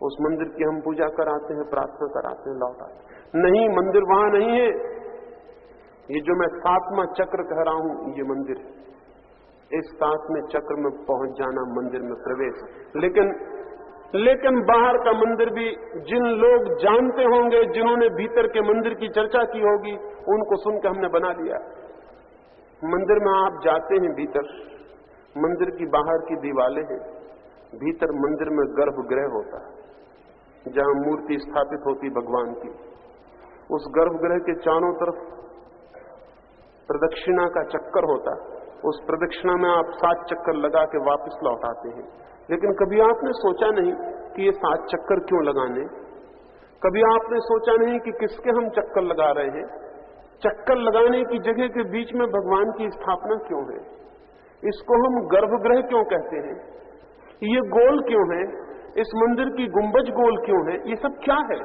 उस मंदिर की हम पूजा कराते हैं, प्रार्थना कराते हैं, लौट आते हैं। नहीं, मंदिर वहां नहीं है। ये जो मैं 7वां चक्र कह रहा हूं, ये मंदिर है। इस 7वें चक्र में पहुंच जाना मंदिर में प्रवेश। लेकिन बाहर का मंदिर भी जिन लोग जानते होंगे, जिन्होंने भीतर के मंदिर की चर्चा की होगी, उनको सुनकर हमने बना लिया। मंदिर में आप जाते हैं, भीतर मंदिर की बाहर की दीवारें हैं, भीतर मंदिर में गर्भगृह होता है जहां मूर्ति स्थापित होती भगवान की। उस गर्भगृह के चारों तरफ प्रदक्षिणा का चक्कर होता है। उस प्रदक्षिणा में आप 7 चक्कर लगा के वापस लौट आते हैं। लेकिन कभी आपने सोचा नहीं कि ये 7 चक्कर क्यों लगाने? कभी आपने सोचा नहीं कि किसके हम चक्कर लगा रहे हैं? चक्कर लगाने की जगह के बीच में भगवान की स्थापना क्यों है? इसको हम गर्भगृह क्यों कहते हैं? ये गोल क्यों है? इस मंदिर की गुंबज गोल क्यों है? ये सब क्या है?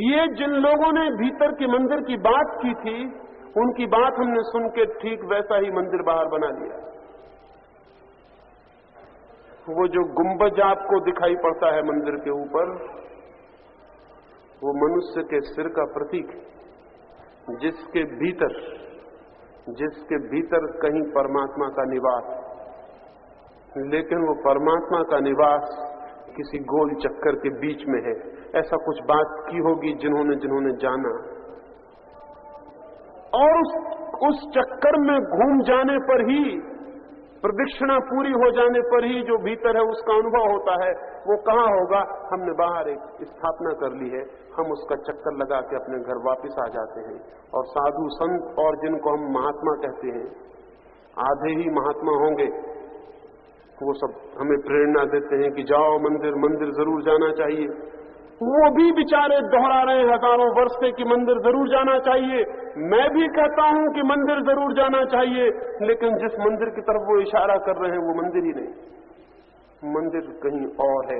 ये जिन लोगों ने भीतर के मंदिर की बात की थी, उनकी बात हमने सुन के ठीक वैसा ही मंदिर बाहर बना लिया। वो जो गुंबज आपको दिखाई पड़ता है मंदिर के ऊपर, वो मनुष्य के सिर का प्रतीक है, जिसके भीतर कहीं परमात्मा का निवास। लेकिन वो परमात्मा का निवास किसी गोल चक्कर के बीच में है। ऐसा कुछ बात की होगी जिन्होंने जाना। और उस चक्कर में घूम जाने पर ही, प्रदक्षिणा पूरी हो जाने पर ही जो भीतर है उसका अनुभव होता है। वो कहां होगा? हमने बाहर एक स्थापना कर ली है, हम उसका चक्कर लगा के अपने घर वापस आ जाते हैं। और साधु संत और जिनको हम महात्मा कहते हैं, आधे ही महात्मा होंगे, वो सब हमें प्रेरणा देते हैं कि जाओ मंदिर जरूर जाना चाहिए। वो भी बेचारे दोहरा रहे हैं हजारों वर्ष से कि मंदिर जरूर जाना चाहिए। मैं भी कहता हूं कि मंदिर जरूर जाना चाहिए, लेकिन जिस मंदिर की तरफ वो इशारा कर रहे हैं वो मंदिर ही नहीं। मंदिर कहीं और है,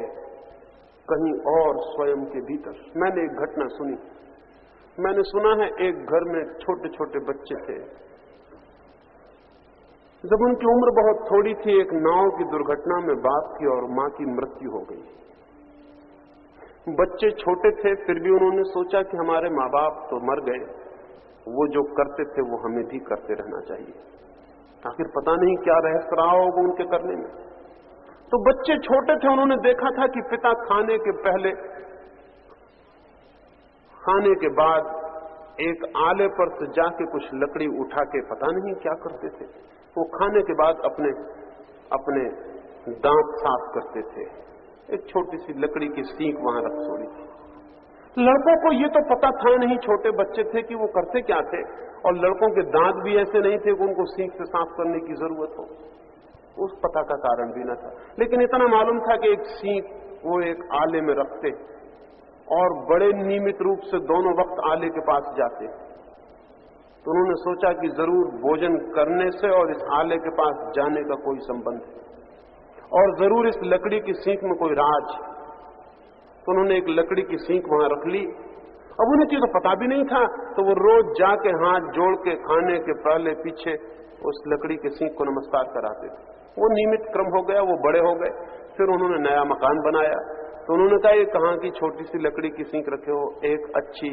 कहीं और स्वयं के भीतर। मैंने एक घटना सुनी। मैंने सुना है एक घर में छोटे छोटे बच्चे थे। जब उनकी उम्र बहुत थोड़ी थी, एक नाव की दुर्घटना में बाप की और मां की मृत्यु हो गई। बच्चे छोटे थे, फिर भी उन्होंने सोचा कि हमारे माँ बाप तो मर गए, वो जो करते थे वो हमें भी करते रहना चाहिए। आखिर पता नहीं क्या रहस्य रहा होगा उनके करने में। तो बच्चे छोटे थे, उन्होंने देखा था कि पिता खाने के पहले, खाने के बाद एक आले पर से जाके कुछ लकड़ी उठा के पता नहीं क्या करते थे। वो खाने के बाद अपने दांत साफ करते थे। एक छोटी सी लकड़ी की सीख वहां रख छोड़ी थी। लड़कों को ये तो पता था नहीं, छोटे बच्चे थे, कि वो करते क्या थे। और लड़कों के दांत भी ऐसे नहीं थे कि उनको सीख से साफ करने की जरूरत हो। उस पता का कारण भी न था, लेकिन इतना मालूम था कि एक सीख वो एक आले में रखते और बड़े नियमित रूप से दोनों वक्त आले के पास जाते। तो उन्होंने सोचा कि जरूर भोजन करने से और इस आले के पास जाने का कोई संबंध है, और जरूर इस लकड़ी की सीख में कोई राज। तो उन्होंने एक लकड़ी की सीख वहां रख ली। अब उन्हें तो पता भी नहीं था, तो वो रोज जाके हाथ जोड़ के खाने के पहले पीछे उस लकड़ी के सीख को नमस्कार कराते थे। वो नियमित क्रम हो गया, वो बड़े हो गए। फिर उन्होंने नया मकान बनाया, तो उन्होंने कहा, ये कहाँ की छोटी सी लकड़ी की सीख रखे हो, एक अच्छी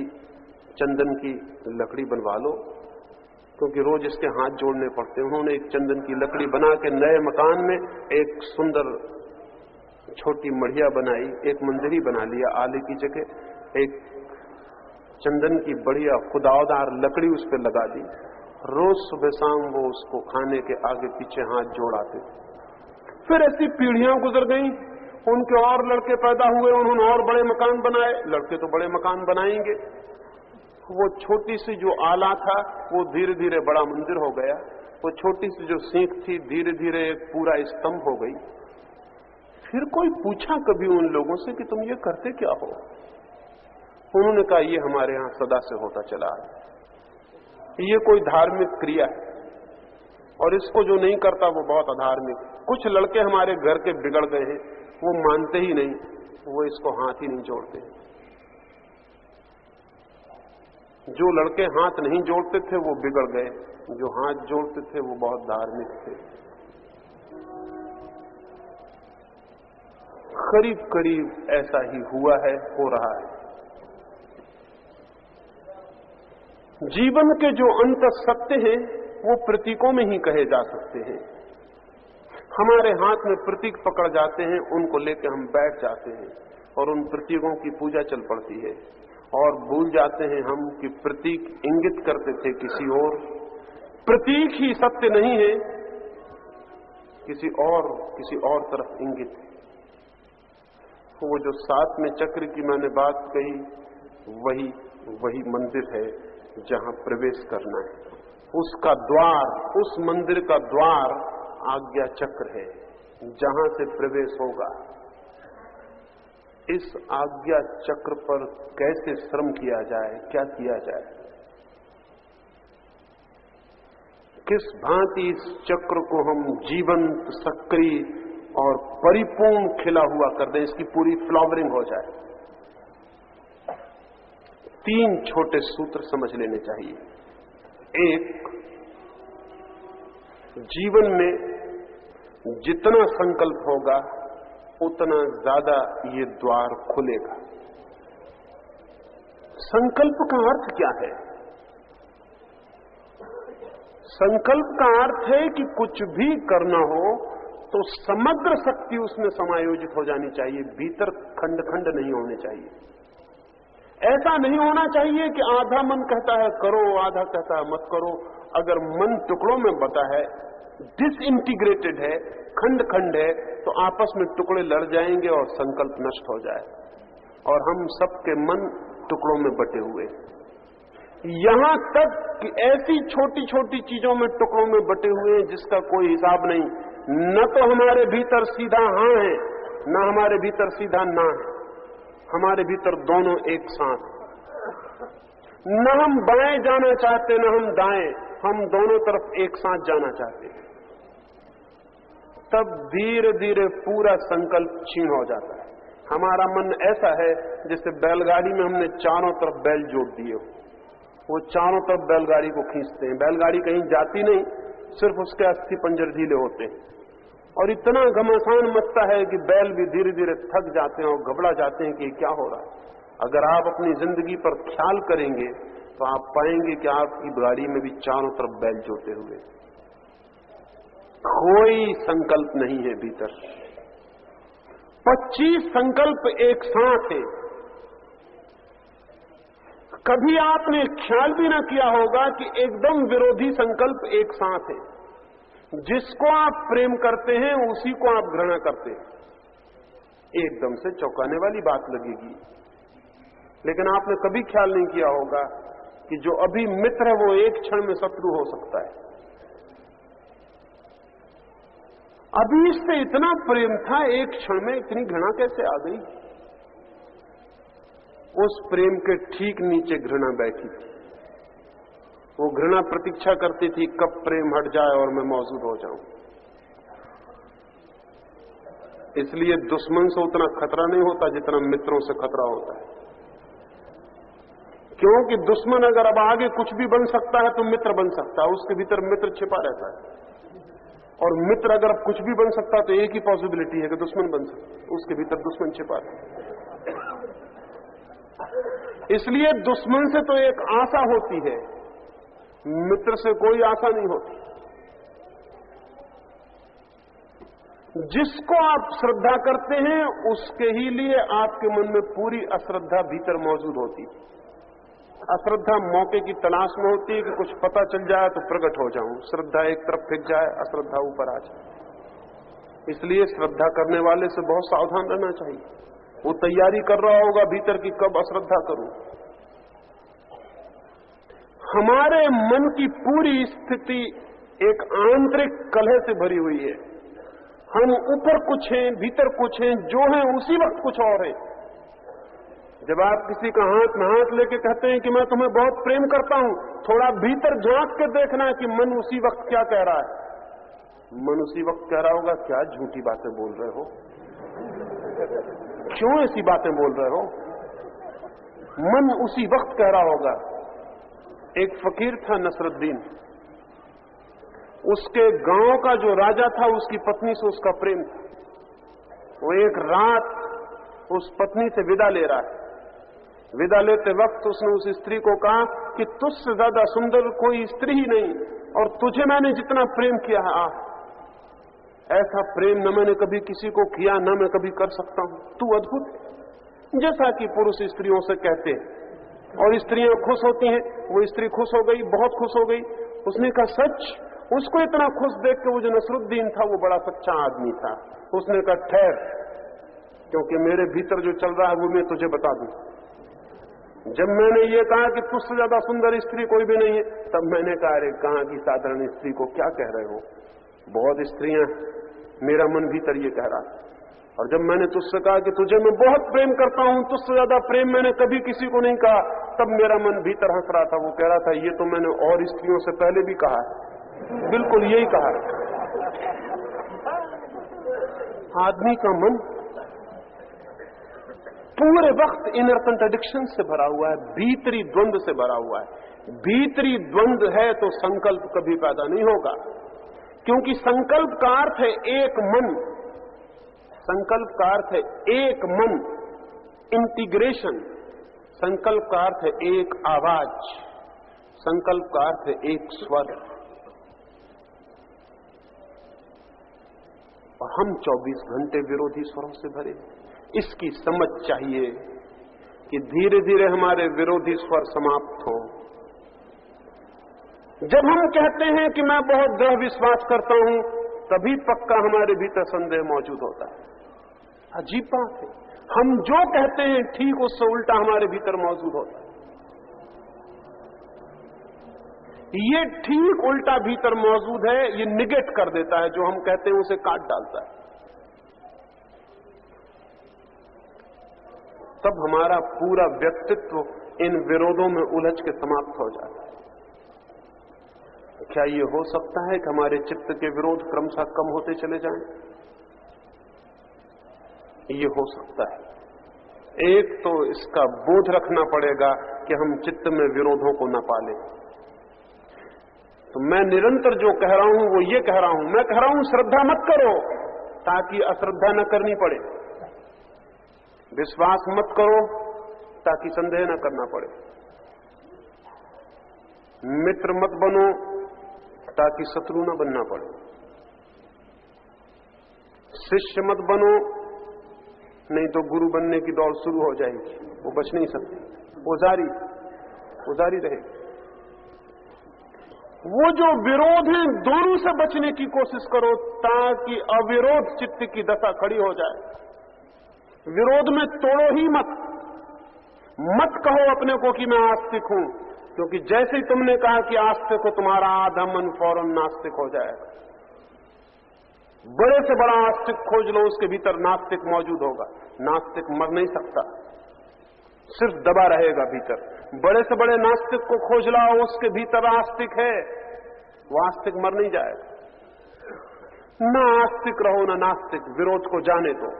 चंदन की लकड़ी बनवा लो, क्योंकि रोज इसके हाथ जोड़ने पड़ते। उन्होंने एक चंदन की लकड़ी बना के नए मकान में एक सुंदर छोटी मढ़िया बनाई, एक मंदिर ही बना लिया आले की जगह। एक चंदन की बढ़िया खुदावदार लकड़ी उस पर लगा दी। रोज सुबह शाम वो उसको खाने के आगे पीछे हाथ जोड़ाते थे। फिर ऐसी पीढ़ियां गुजर गई, उनके और लड़के पैदा हुए, उन्होंने और बड़े मकान बनाए। लड़के तो बड़े मकान बनाएंगे। वो छोटी सी जो आला था वो धीरे धीरे बड़ा मंदिर हो गया। वो छोटी सी जो सीख थी धीरे धीरे एक पूरा स्तंभ हो गई। फिर कोई पूछा कभी उन लोगों से कि तुम ये करते क्या हो? उन्होंने कहा ये हमारे यहां सदा से होता चला है, ये कोई धार्मिक क्रिया है और इसको जो नहीं करता वो बहुत अधार्मिक। कुछ लड़के हमारे घर के बिगड़ गए हैं, वो मानते ही नहीं, वो इसको हाथ ही नहीं जोड़ते। जो लड़के हाथ नहीं जोड़ते थे वो बिगड़ गए, जो हाथ जोड़ते थे वो बहुत धार्मिक थे। करीब करीब ऐसा ही हुआ है, हो रहा है। जीवन के जो अंत सत्य हैं वो प्रतीकों में ही कहे जा सकते हैं। हमारे हाथ में प्रतीक पकड़ जाते हैं, उनको लेकर हम बैठ जाते हैं और उन प्रतीकों की पूजा चल पड़ती है और भूल जाते हैं हम कि प्रतीक इंगित करते थे किसी और। प्रतीक ही सत्य नहीं है, किसी और तरफ इंगित है। वो जो साथ में चक्र की मैंने बात कही, वही मंदिर है जहां प्रवेश करना है। उसका द्वार, उस मंदिर का द्वार आज्ञा चक्र है, जहां से प्रवेश होगा। इस आज्ञा चक्र पर कैसे श्रम किया जाए, क्या किया जाए, किस भांति इस चक्र को हम जीवंत, सक्रिय और परिपूर्ण खिला हुआ कर दें, इसकी पूरी फ्लावरिंग हो जाए। 3 छोटे सूत्र समझ लेने चाहिए। एक, जीवन में जितना संकल्प होगा उतना ज्यादा ये द्वार खुलेगा। संकल्प का अर्थ क्या है? संकल्प का अर्थ है कि कुछ भी करना हो तो समग्र शक्ति उसमें समायोजित हो जानी चाहिए, भीतर खंड खंड नहीं होने चाहिए। ऐसा नहीं होना चाहिए कि आधा मन कहता है करो, आधा कहता है मत करो। अगर मन टुकड़ों में बटा है, डिसइंटीग्रेटेड है, खंड खंड है, तो आपस में टुकड़े लड़ जाएंगे और संकल्प नष्ट हो जाए। और हम सबके मन टुकड़ों में बटे हुए, यहां तक कि ऐसी छोटी छोटी चीजों में टुकड़ों में बटे हुए हैं जिसका कोई हिसाब नहीं। न तो हमारे भीतर सीधा हां है, न हमारे भीतर सीधा ना है, हमारे भीतर दोनों एक साथ। न हम बाएं जाना चाहते न हम दाएं, हम दोनों तरफ एक साथ जाना चाहते हैं। तब धीरे धीरे पूरा संकल्प क्षीण हो जाता है। हमारा मन ऐसा है जैसे बैलगाड़ी में हमने चारों तरफ बैल जोड़ दिए हो, वो चारों तरफ बैलगाड़ी को खींचते हैं। बैलगाड़ी कहीं जाती नहीं, सिर्फ उसके अस्थि पंजर ढीले होते हैं और इतना घमासान मचता है कि बैल भी धीरे धीरे थक जाते हैं और घबरा जाते हैं कि क्या हो रहा है। अगर आप अपनी जिंदगी पर ख्याल करेंगे तो आप पाएंगे कि आपकी गाड़ी में भी चारों तरफ बैल जोते हुए, कोई संकल्प नहीं है भीतर। 25 संकल्प एक साथ है। कभी आपने ख्याल भी ना किया होगा कि एकदम विरोधी संकल्प एक साथ है। जिसको आप प्रेम करते हैं उसी को आप घृणा करते हैं। एकदम से चौंकाने वाली बात लगेगी, लेकिन आपने कभी ख्याल नहीं किया होगा कि जो अभी मित्र है वो एक क्षण में शत्रु हो सकता है। अभी इससे इतना प्रेम था, एक क्षण में इतनी घृणा कैसे आ गई? उस प्रेम के ठीक नीचे घृणा बैठी थी। वो घृणा प्रतीक्षा करती थी कब प्रेम हट जाए और मैं मौजूद हो जाऊं। इसलिए दुश्मन से उतना खतरा नहीं होता जितना मित्रों से खतरा होता है। क्योंकि दुश्मन अगर अब आगे कुछ भी बन सकता है तो मित्र बन सकता है, उसके भीतर मित्र छिपा रहता है। और मित्र अगर अब कुछ भी बन सकता है तो एक ही पॉसिबिलिटी है कि दुश्मन बन सकता है, उसके भीतर दुश्मन छिपा है। इसलिए दुश्मन से तो एक आशा होती है, मित्र से कोई आशा नहीं होती। जिसको आप श्रद्धा करते हैं उसके ही लिए आपके मन में पूरी अश्रद्धा भीतर मौजूद होती। अश्रद्धा मौके की तलाश में होती है कि कुछ पता चल जाए तो प्रकट हो जाऊं, श्रद्धा एक तरफ फिर जाए, अश्रद्धा ऊपर आ जाए। इसलिए श्रद्धा करने वाले से बहुत सावधान रहना चाहिए। वो तैयारी कर रहा होगा भीतर की कब अश्रद्धा करूं। हमारे मन की पूरी स्थिति एक आंतरिक कलह से भरी हुई है। हम ऊपर कुछ हैं, भीतर कुछ हैं, जो हैं उसी वक्त कुछ और है। जब आप किसी का हाथ में हाथ लेके कहते हैं कि मैं तुम्हें बहुत प्रेम करता हूं, थोड़ा भीतर झांक के देखना कि मन उसी वक्त क्या कह रहा है। मन उसी वक्त कह रहा होगा, क्या झूठी बातें बोल रहे हो, क्यों ऐसी बातें बोल रहे हो। मन उसी वक्त कह रहा होगा। एक फकीर था नसरुद्दीन, उसके गांव का जो राजा था उसकी पत्नी से उसका प्रेम था। वो एक रात उस पत्नी से विदा ले रहा है। विदा लेते वक्त उसने उस स्त्री को कहा कि तुझसे ज्यादा सुंदर कोई स्त्री ही नहीं, और तुझे मैंने जितना प्रेम किया है, ऐसा प्रेम न मैंने कभी किसी को किया, न मैं कभी कर सकता हूं। तू अद्भुत है। जैसा कि पुरुष स्त्रियों से कहते हैं और स्त्रियां खुश होती हैं, वो स्त्री खुश हो गई, बहुत खुश हो गई। उसने कहा सच। उसको इतना खुश देख के वो जो नसरुद्दीन था वो बड़ा सच्चा आदमी था। उसने कहा ठहर, क्योंकि मेरे भीतर जो चल रहा है वो मैं तुझे बता दूं। जब मैंने ये कहा कि तुझसे ज्यादा सुंदर स्त्री कोई भी नहीं है, तब मैंने कहा अरे कहां की साधारण स्त्री को क्या कह रहे हो, बहुत स्त्रियां, मेरा मन भीतर ये कह रहा। और जब मैंने तुझसे कहा कि तुझे मैं बहुत प्रेम करता हूं, तुझसे ज्यादा प्रेम मैंने कभी किसी को नहीं कहा, तब मेरा मन भीतर हंस रहा था। वो कह रहा था ये तो मैंने और स्त्रियों से पहले भी कहा है, बिल्कुल यही कहा। आदमी का मन पूरे वक्त इनर कंट्राडिक्शन से भरा हुआ है, भीतरी द्वंद से भरा हुआ है। भीतरी द्वंद है तो संकल्प कभी पैदा नहीं होगा, क्योंकि संकल्प का अर्थ है एक मन। संकल्प का अर्थ है एक मन, इंटीग्रेशन। संकल्प का अर्थ है एक आवाज। संकल्प का अर्थ है एक स्वर। और हम 24 घंटे विरोधी स्वरों से भरे। इसकी समझ चाहिए कि धीरे धीरे हमारे विरोधी स्वर समाप्त हों। जब हम कहते हैं कि मैं बहुत दृढ़ विश्वास करता हूं, तभी पक्का हमारे भीतर संदेह मौजूद होता है। अजीब बात है, हम जो कहते हैं ठीक उससे उल्टा हमारे भीतर मौजूद होता है। ये ठीक उल्टा भीतर मौजूद है, ये निगेट कर देता है, जो हम कहते हैं उसे काट डालता है। तब हमारा पूरा व्यक्तित्व इन विरोधों में उलझ के समाप्त हो जाता है। क्या ये हो सकता है कि हमारे चित्त के विरोध क्रमशः कम होते चले जाएं? ये हो सकता है। एक तो इसका बोध रखना पड़ेगा कि हम चित्त में विरोधों को न पालें। तो मैं निरंतर जो कह रहा हूं वो ये कह रहा हूं, मैं कह रहा हूं श्रद्धा मत करो ताकि अश्रद्धा न करनी पड़े, विश्वास मत करो ताकि संदेह न करना पड़े, मित्र मत बनो ताकि शत्रु न बनना पड़े, शिष्य मत बनो नहीं तो गुरु बनने की दौड़ शुरू हो जाएगी, वो बच नहीं सकती, वो जारी रहेगी। वो जो विरोध है दोनों से बचने की कोशिश करो ताकि अविरोध चित्त की दशा खड़ी हो जाए। विरोध में तोड़ो ही मत कहो अपने को कि मैं आस्तिक हूं, क्योंकि जैसे ही तुमने कहा कि आस्तिक हो, तुम्हारा आधा मन फौरन नास्तिक हो जाएगा। बड़े से बड़ा आस्तिक खोज लो, उसके भीतर नास्तिक मौजूद होगा। नास्तिक मर नहीं सकता, सिर्फ दबा रहेगा भीतर। बड़े से बड़े नास्तिक को खोज लाओ, उसके भीतर आस्तिक है, वो आस्तिक मर नहीं जाएगा। ना आस्तिक रहो ना नास्तिक, विरोध को जाने दो।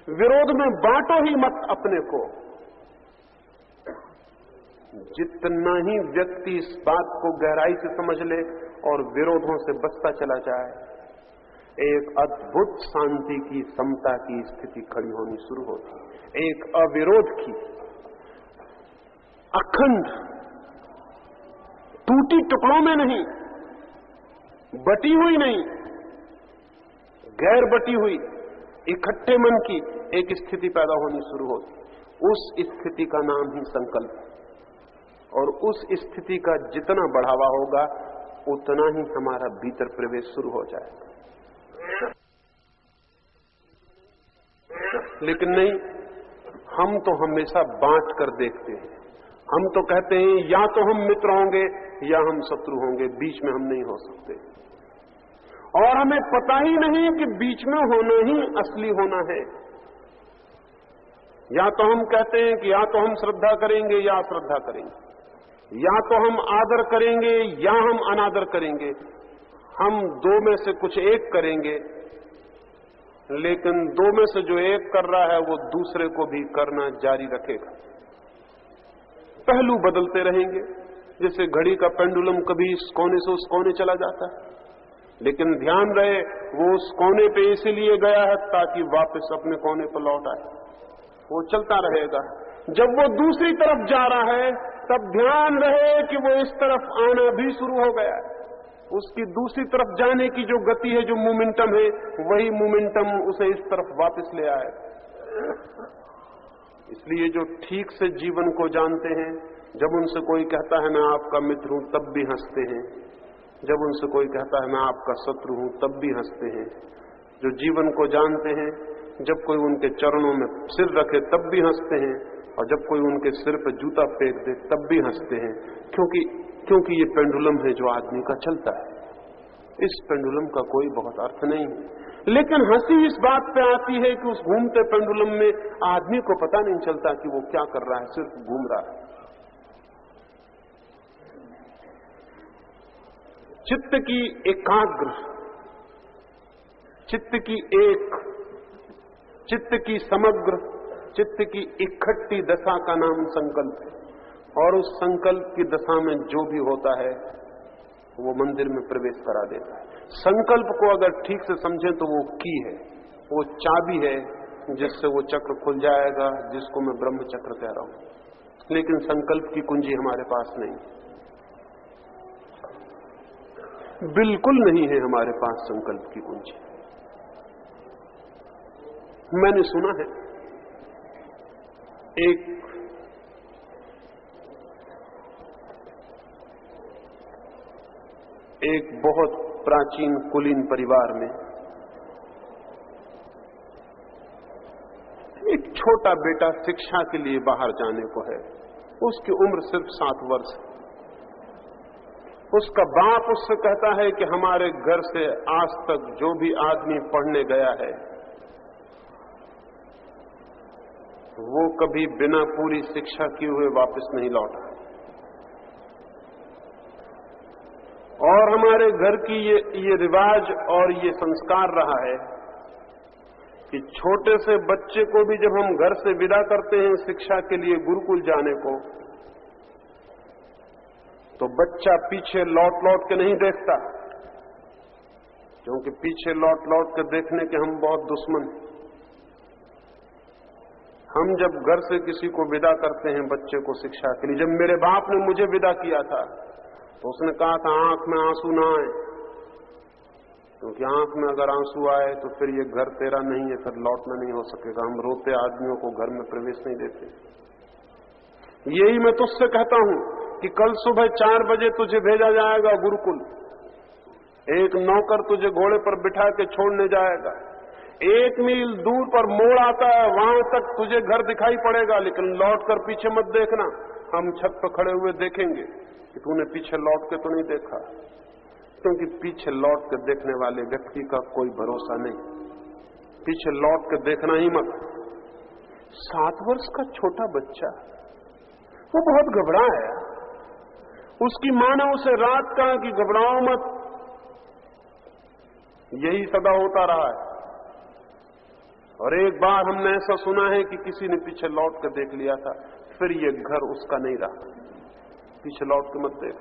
विरोध में बांटो ही मत अपने को। जितना ही व्यक्ति इस बात को गहराई से समझ ले और विरोधों से बचता चला जाए, एक अद्भुत शांति की, समता की स्थिति खड़ी होनी शुरू होती। एक अविरोध की, अखंड, टूटी टुकड़ों में नहीं, बटी हुई नहीं, गैर बटी हुई, इकट्ठे मन की एक स्थिति पैदा होनी शुरू होती। उस स्थिति का नाम ही संकल्प, और उस स्थिति का जितना बढ़ावा होगा उतना ही हमारा भीतर प्रवेश शुरू हो जाएगा। लेकिन नहीं, हम तो हमेशा बांट कर देखते हैं। हम तो कहते हैं या तो हम मित्र होंगे या हम शत्रु होंगे, बीच में हम नहीं हो सकते। और हमें पता ही नहीं कि बीच में होना ही असली होना है। या तो हम कहते हैं कि या तो हम श्रद्धा करेंगे या अश्रद्धा करेंगे, या तो हम आदर करेंगे या हम अनादर करेंगे। हम दो में से कुछ एक करेंगे, लेकिन दो में से जो एक कर रहा है वो दूसरे को भी करना जारी रखेगा। पहलू बदलते रहेंगे, जैसे घड़ी का पेंडुलम कभी इस कोने से उस कोने चला जाता है, लेकिन ध्यान रहे वो उस कोने पे इसलिए गया है ताकि वापस अपने कोने पर लौट आए। वो चलता रहेगा। जब वो दूसरी तरफ जा रहा है तब ध्यान रहे कि वो इस तरफ आना भी शुरू हो गया है। उसकी दूसरी तरफ जाने की जो गति है, जो मोमेंटम है, वही मोमेंटम उसे इस तरफ वापस ले आए। इसलिए जो ठीक से जीवन को जानते हैं, जब उनसे कोई कहता है मैं आपका मित्र हूं तब भी हंसते हैं, जब उनसे कोई कहता है मैं आपका शत्रु हूं तब भी हंसते हैं। जो जीवन को जानते हैं, जब कोई उनके चरणों में सिर रखे तब भी हंसते हैं, और जब कोई उनके सिर पर जूता फेंक दे तब भी हंसते हैं, क्योंकि ये पेंडुलम है जो आदमी का चलता है। इस पेंडुलम का कोई बहुत अर्थ नहीं है। लेकिन हंसी इस बात पे आती है कि उस घूमते पेंडुलम में आदमी को पता नहीं चलता कि वो क्या कर रहा है, सिर्फ घूम रहा है। चित्त की एकाग्र, चित्त की एक, चित्त की समग्र, चित्त की इकट्ठी दशा का नाम संकल्प है। और उस संकल्प की दशा में जो भी होता है वो मंदिर में प्रवेश करा देता है। संकल्प को अगर ठीक से समझें तो वो की है, वो चाबी है जिससे वो चक्र खुल जाएगा, जिसको मैं ब्रह्म चक्र कह रहा हूं। लेकिन संकल्प की कुंजी हमारे पास नहीं, बिल्कुल नहीं है हमारे पास संकल्प की कुंजी। मैंने सुना है एक बहुत प्राचीन कुलीन परिवार में एक छोटा बेटा शिक्षा के लिए बाहर जाने को है। उसकी उम्र सिर्फ 7 वर्ष है। उसका बाप उससे कहता है कि हमारे घर से आज तक जो भी आदमी पढ़ने गया है वो कभी बिना पूरी शिक्षा किए हुए वापस नहीं लौटा। और हमारे घर की ये रिवाज और ये संस्कार रहा है कि छोटे से बच्चे को भी जब हम घर से विदा करते हैं शिक्षा के लिए गुरुकुल जाने को, तो बच्चा पीछे लौट लौट के नहीं देखता, क्योंकि पीछे लौट लौट के देखने के हम बहुत दुश्मन हैं। हम जब घर से किसी को विदा करते हैं बच्चे को शिक्षा के लिए, जब मेरे बाप ने मुझे विदा किया था तो उसने कहा था आंख में आंसू ना आए, क्योंकि आंख में अगर आंसू आए तो फिर ये घर तेरा नहीं है, फिर लौटना नहीं हो सकेगा। हम रोते आदमियों को घर में प्रवेश नहीं देते। यही मैं तुझसे कहता हूं कि कल सुबह 4 बजे तुझे भेजा जाएगा गुरुकुल। एक नौकर तुझे घोड़े पर बिठा के छोड़ने जाएगा। 1 मील दूर पर मोड़ आता है, वहां तक तुझे घर दिखाई पड़ेगा, लेकिन लौट कर पीछे मत देखना। हम छत पर खड़े हुए देखेंगे कि तूने पीछे लौट के तो नहीं देखा, क्योंकि पीछे लौट के देखने वाले व्यक्ति का कोई भरोसा नहीं। पीछे लौट के देखना ही मत। 7 वर्ष का छोटा बच्चा, वो बहुत घबराया। उसकी मां ने उसे रात कहा कि घबराओ मत। यही सदा होता रहा है। और एक बार हमने ऐसा सुना है कि किसी ने पीछे लौट कर देख लिया था, फिर ये घर उसका नहीं रहा। पीछे लौट के मत देख।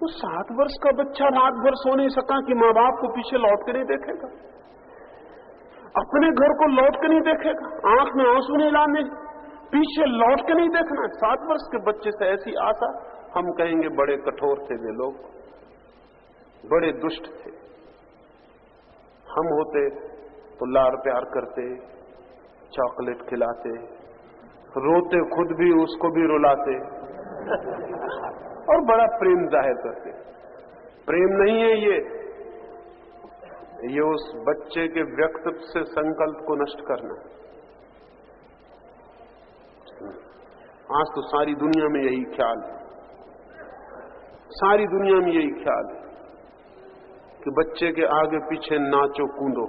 वो 7 वर्ष का बच्चा रात भर सो नहीं सका कि मां बाप को पीछे लौट के नहीं देखेगा, अपने घर को लौट के नहीं देखेगा, आंख में आंसू नहीं लाने, पीछे लौट के नहीं देखना। 7 वर्ष के बच्चे से ऐसी आशा, हम कहेंगे बड़े कठोर थे वे लोग, बड़े दुष्ट थे। हम होते तो लाड़ प्यार करते, चॉकलेट खिलाते, रोते खुद भी उसको भी रुलाते और बड़ा प्रेम जाहिर करते। प्रेम नहीं है ये, ये उस बच्चे के व्यक्तित्व से संकल्प को नष्ट करना। आज तो सारी दुनिया में यही ख्याल है, सारी दुनिया में यही ख्याल है कि बच्चे के आगे पीछे नाचो कूदो,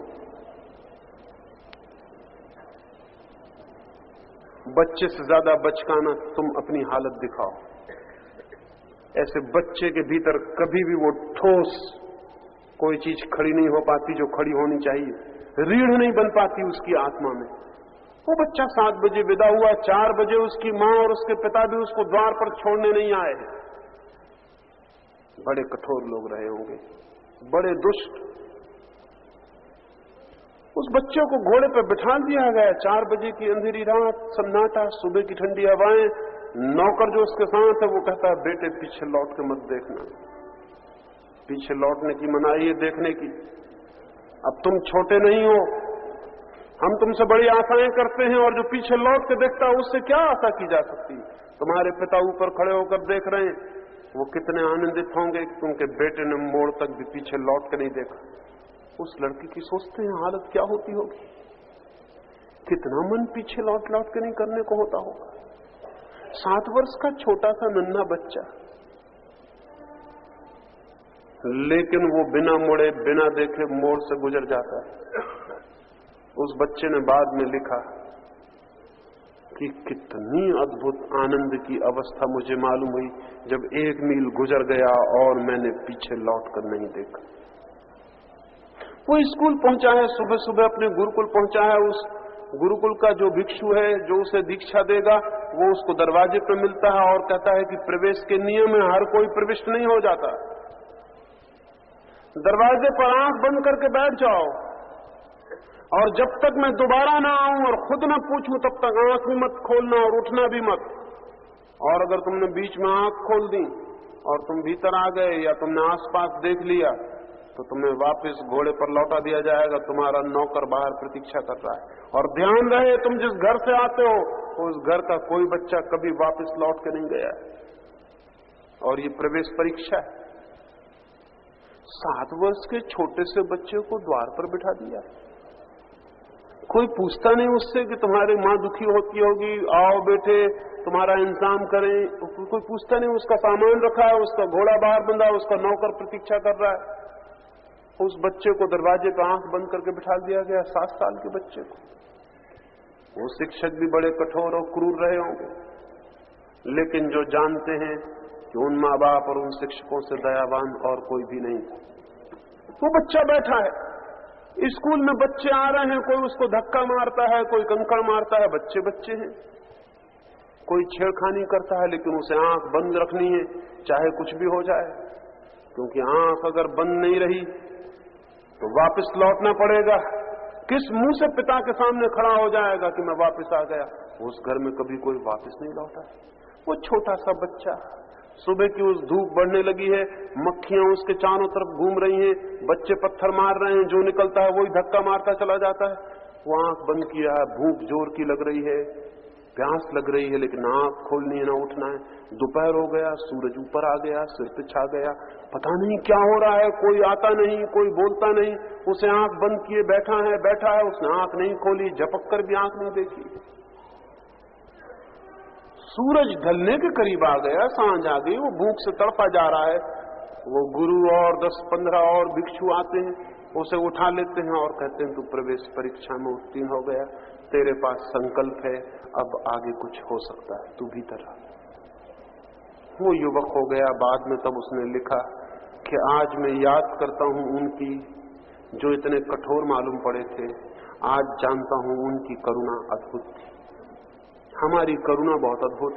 बच्चे से ज्यादा बचकाना, तुम अपनी हालत दिखाओ। ऐसे बच्चे के भीतर कभी भी वो ठोस कोई चीज खड़ी नहीं हो पाती जो खड़ी होनी चाहिए, रीढ़ नहीं बन पाती उसकी आत्मा में। वो बच्चा 7 बजे विदा हुआ, 4 बजे उसकी मां और उसके पिता भी उसको द्वार पर छोड़ने नहीं आए। बड़े कठोर लोग रहे होंगे, बड़े दुष्ट। उस बच्चे को घोड़े पर बिठा दिया गया, 4 बजे की अंधेरी रात, सन्नाटा, सुबह की ठंडी हवाएं। नौकर जो उसके साथ है वो कहता है, बेटे पीछे लौट के मत देखना। पीछे लौटने की मनाही है देखने की। अब तुम छोटे नहीं हो, हम तुमसे बड़ी आशाएं करते हैं, और जो पीछे लौट के देखता है उससे क्या आशा की जा सकती। तुम्हारे पिता ऊपर खड़े होकर देख रहे हैं, वो कितने आनंदित होंगे कि उनके बेटे ने मोड़ तक भी पीछे लौट के नहीं देखा। उस लड़की की सोचते हैं हालत क्या होती होगी, कितना मन पीछे लौट लौट के नहीं करने को होता होगा। 7 वर्ष का छोटा सा नन्हा बच्चा, लेकिन वो बिना मुड़े बिना देखे मोड़ से गुजर जाता है। उस बच्चे ने बाद में लिखा कि कितनी अद्भुत आनंद की अवस्था मुझे मालूम हुई जब 1 मील गुजर गया और मैंने पीछे लौटकर नहीं देखा। वो स्कूल पहुंचा है, सुबह सुबह अपने गुरुकुल पहुंचा है। उस गुरुकुल का जो भिक्षु है जो उसे दीक्षा देगा, वो उसको दरवाजे पर मिलता है और कहता है कि प्रवेश के नियम में हर कोई प्रविष्ट नहीं हो जाता। दरवाजे पर आंख बंद करके बैठ जाओ, और जब तक मैं दोबारा ना आऊं और खुद ना पूछूं तब तक आंख भी मत खोलना और उठना भी मत। और अगर तुमने बीच में आंख खोल दी और तुम भीतर आ गए या तुमने आसपास देख लिया तो तुम्हें वापस घोड़े पर लौटा दिया जाएगा। तुम्हारा नौकर बाहर प्रतीक्षा कर रहा है। और ध्यान रहे, तुम जिस घर से आते हो उस घर का कोई बच्चा कभी वापस लौट के नहीं गया है। और ये प्रवेश परीक्षा है। 7 वर्ष के छोटे से बच्चे को द्वार पर बिठा दिया। कोई पूछता नहीं उससे कि तुम्हारी मां दुखी होती होगी, आओ बेटे तुम्हारा इंतजाम करें। कोई पूछता नहीं, उसका सामान रखा है, उसका घोड़ा बाहर बंधा है, उसका नौकर प्रतीक्षा कर रहा है। उस बच्चे को दरवाजे पर आंख बंद करके बिठा दिया गया, 7 साल के बच्चे को। वो शिक्षक भी बड़े कठोर और क्रूर रहे होंगे, लेकिन जो जानते हैं कि उन माँ बाप और उन शिक्षकों से दयावान और कोई भी नहीं था। वो बच्चा बैठा है, स्कूल में बच्चे आ रहे हैं, कोई उसको धक्का मारता है, कोई कंकड़ मारता है, बच्चे बच्चे हैं। कोई छेड़खानी करता है, लेकिन उसे आंख बंद रखनी है चाहे कुछ भी हो जाए, क्योंकि आंख अगर बंद नहीं रही तो वापस लौटना पड़ेगा। किस मुंह से पिता के सामने खड़ा हो जाएगा कि मैं वापस आ गया। उस घर में कभी कोई वापस नहीं लौटा। वो छोटा सा बच्चा, सुबह की उस धूप बढ़ने लगी है, मक्खियां उसके चारों तरफ घूम रही हैं, बच्चे पत्थर मार रहे हैं, जो निकलता है वही धक्का मारता चला जाता है। वो आंख बंद किया है, भूख जोर की लग रही है, प्यास लग रही है, लेकिन आंख खोलनी है ना उठना है। दोपहर हो गया, सूरज ऊपर आ गया, सिर पे छा गया, पता नहीं क्या हो रहा है, कोई आता नहीं, कोई बोलता नहीं। उसे आंख बंद किए बैठा है, उसने आंख नहीं खोली, झपक कर भी आंख नहीं देखी। सूरज ढलने के करीब आ गया, सांझ आ गई, वो भूख से तड़पा जा रहा है। वो गुरु और 10-15 और भिक्षु आते हैं, उसे उठा लेते हैं और कहते हैं तू प्रवेश परीक्षा में उत्तीर्ण हो गया, तेरे पास संकल्प है, अब आगे कुछ हो सकता है, तू भीतर आ। वो युवक हो गया। बाद में तब उसने लिखा कि आज मैं याद करता हूं उनकी जो इतने कठोर मालूम पड़े थे, आज जानता हूं उनकी करुणा अद्भुत थी। हमारी करुणा बहुत अद्भुत,